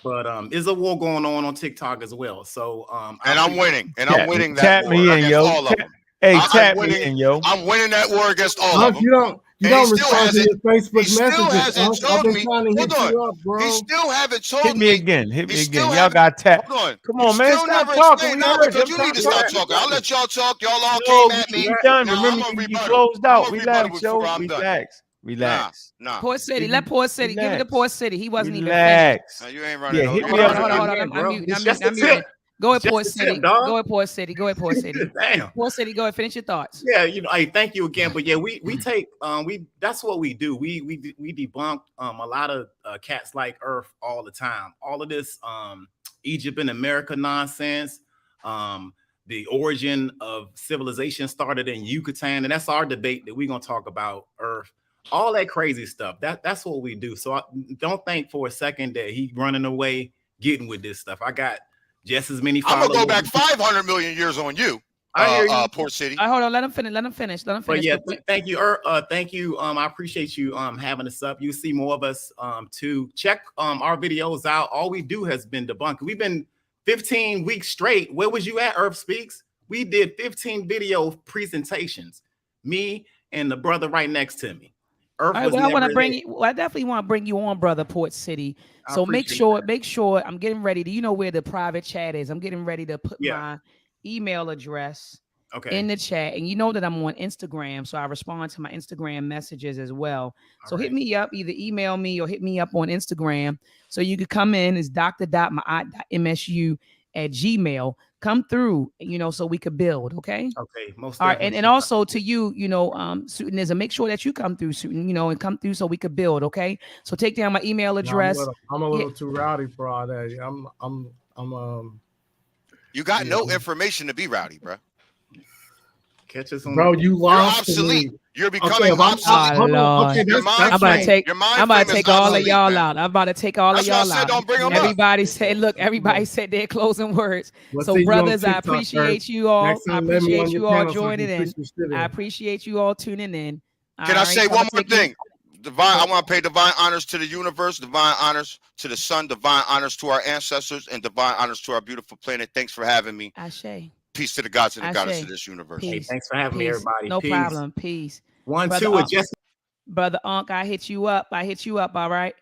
but there's a war going on TikTok as well. So I'm winning that war. Me in, yo. All of them. Hey, tap me in, yo. I'm winning that war against all of them. You And he don't still respond to hasn't- your Facebook He still messages. hasn't I've told been me. trying to Hold hit on. you up, bro. He still haven't told Hit me again. Hit He me still again. Y'all haven't- got tapped. Hold on. Come You on, man. still Stop never talking. explained. We Nah, heard because you. you need to stop talking. I'll let y'all talk. Y'all all No, came at me. we done. Now, I'm Remember, gonna you rebuttal. closed I'm out. gonna rebuttal Relax, yo. before I'm done. Relax. Relax. Nah. Port City, let Port City. Give it to Port City. He wasn't even finished. Relax. Nah, you ain't running. Yeah, no- hit you me ain't up. Hold on, running. hold on. I'm muting. It's just a muting. tip. Go It's ahead, Port just a tip, City. dog. Go ahead, Port City. Go ahead, Port City. Damn. Port City, go ahead. Finish your thoughts. Yeah, hey, thank you again. But yeah, we take that's what we do. We debunk a lot of cats like Earth all the time. All of this Egypt and America nonsense. The origin of civilization started in Yucatan, and that's our debate that we're gonna talk about Earth. All that crazy stuff. That's what we do. So don't think for a second that he running away getting with this stuff. I got just as many I'm followers. gonna go back 500 million years on you. I hear you. Port City. All right, hold on. Let him finish. Let him finish. Let him But finish. yeah, thank you. Thank you. I appreciate you having us up. You see more of us to check our videos out. All we do has been debunked. We've been 15 weeks straight. Where was you at, TheEarthSpeaks? We did 15 video presentations. Me and the brother right next to me. Earth All right, was well, I want to never bring there. you. Well, I definitely want to bring you on, brother, Port City. I So make appreciate sure. I'm getting ready to. You know where the private chat is. I'm getting ready to put Yeah. my email address Okay. in the chat, and you know that I'm on Instagram, so I respond to my Instagram messages as well. So hit me up, either email me or hit me up on Instagram, so you could come in. It's dr.msu@gmail. Come through, so we could build. Okay. Okay. Most All right, definitely. and also to you, Suitanism, make sure that you come through, Suitin, and come through so we could build. Okay. So take down my email address. I'm a little too rowdy for all that. You got no information to be rowdy, bro. Catch us on. Bro, you You're lost to obsolete. me. You're becoming obsolete. Okay, Your mind I'm about to frame- take. your mind I'm about to frame is take all of obsolete, y'all man. out. I'm about to take all That's of why I y'all said out. don't bring 'em up. Everybody said, look, everybody said their closing words. We'll So, see you on brothers, I TikTok, appreciate Earth. you all. Next I time, let me appreciate on your you all panel so I joining can in. switch your shit in. I appreciate you all tuning in. Can I say So one I'ma more take you- thing? Divine, I want to pay divine honors to the universe, divine honors to the sun, divine honors to our ancestors, and divine honors to our beautiful planet. Thanks for having me. Ashe. Peace to the gods and the Ashe. goddess of this universe. Peace. Hey, thanks for having me, Peace. everybody. No Peace. problem. Peace. 1, Brother 2, Ankh. adjust. Brother Ankh, I hit you up. All right.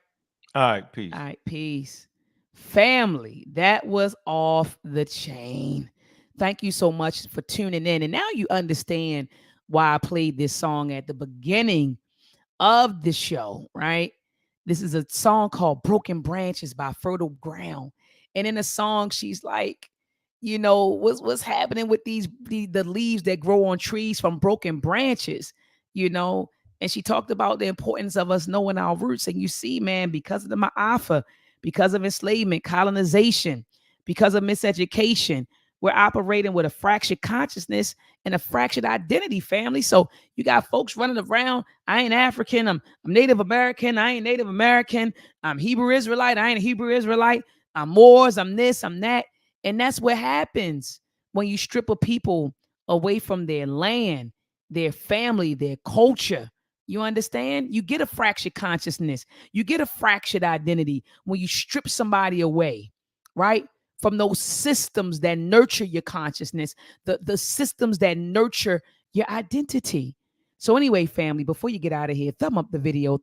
All right, peace. All right, peace. Family, that was off the chain. Thank you so much for tuning in. And now you understand why I played this song at the beginning of the show, right? This is a song called Broken Branches by Fertile Ground. And in the song, she's like, what's happening with the leaves that grow on trees from broken branches, and she talked about the importance of us knowing our roots. And you see, man, because of the Ma'afa, because of enslavement, colonization, because of miseducation, we're operating with a fractured consciousness and a fractured identity, family. So you got folks running around. I ain't African. I'm Native American. I ain't Native American. I'm Hebrew Israelite. I ain't a Hebrew Israelite. I'm Moors. I'm this. I'm that. And that's what happens when you strip a people away from their land, their family, their culture. You understand? You get a fractured consciousness. You get a fractured identity when you strip somebody away, right? From those systems that nurture your consciousness, the systems that nurture your identity. So anyway, family, before you get out of here, thumb up the video.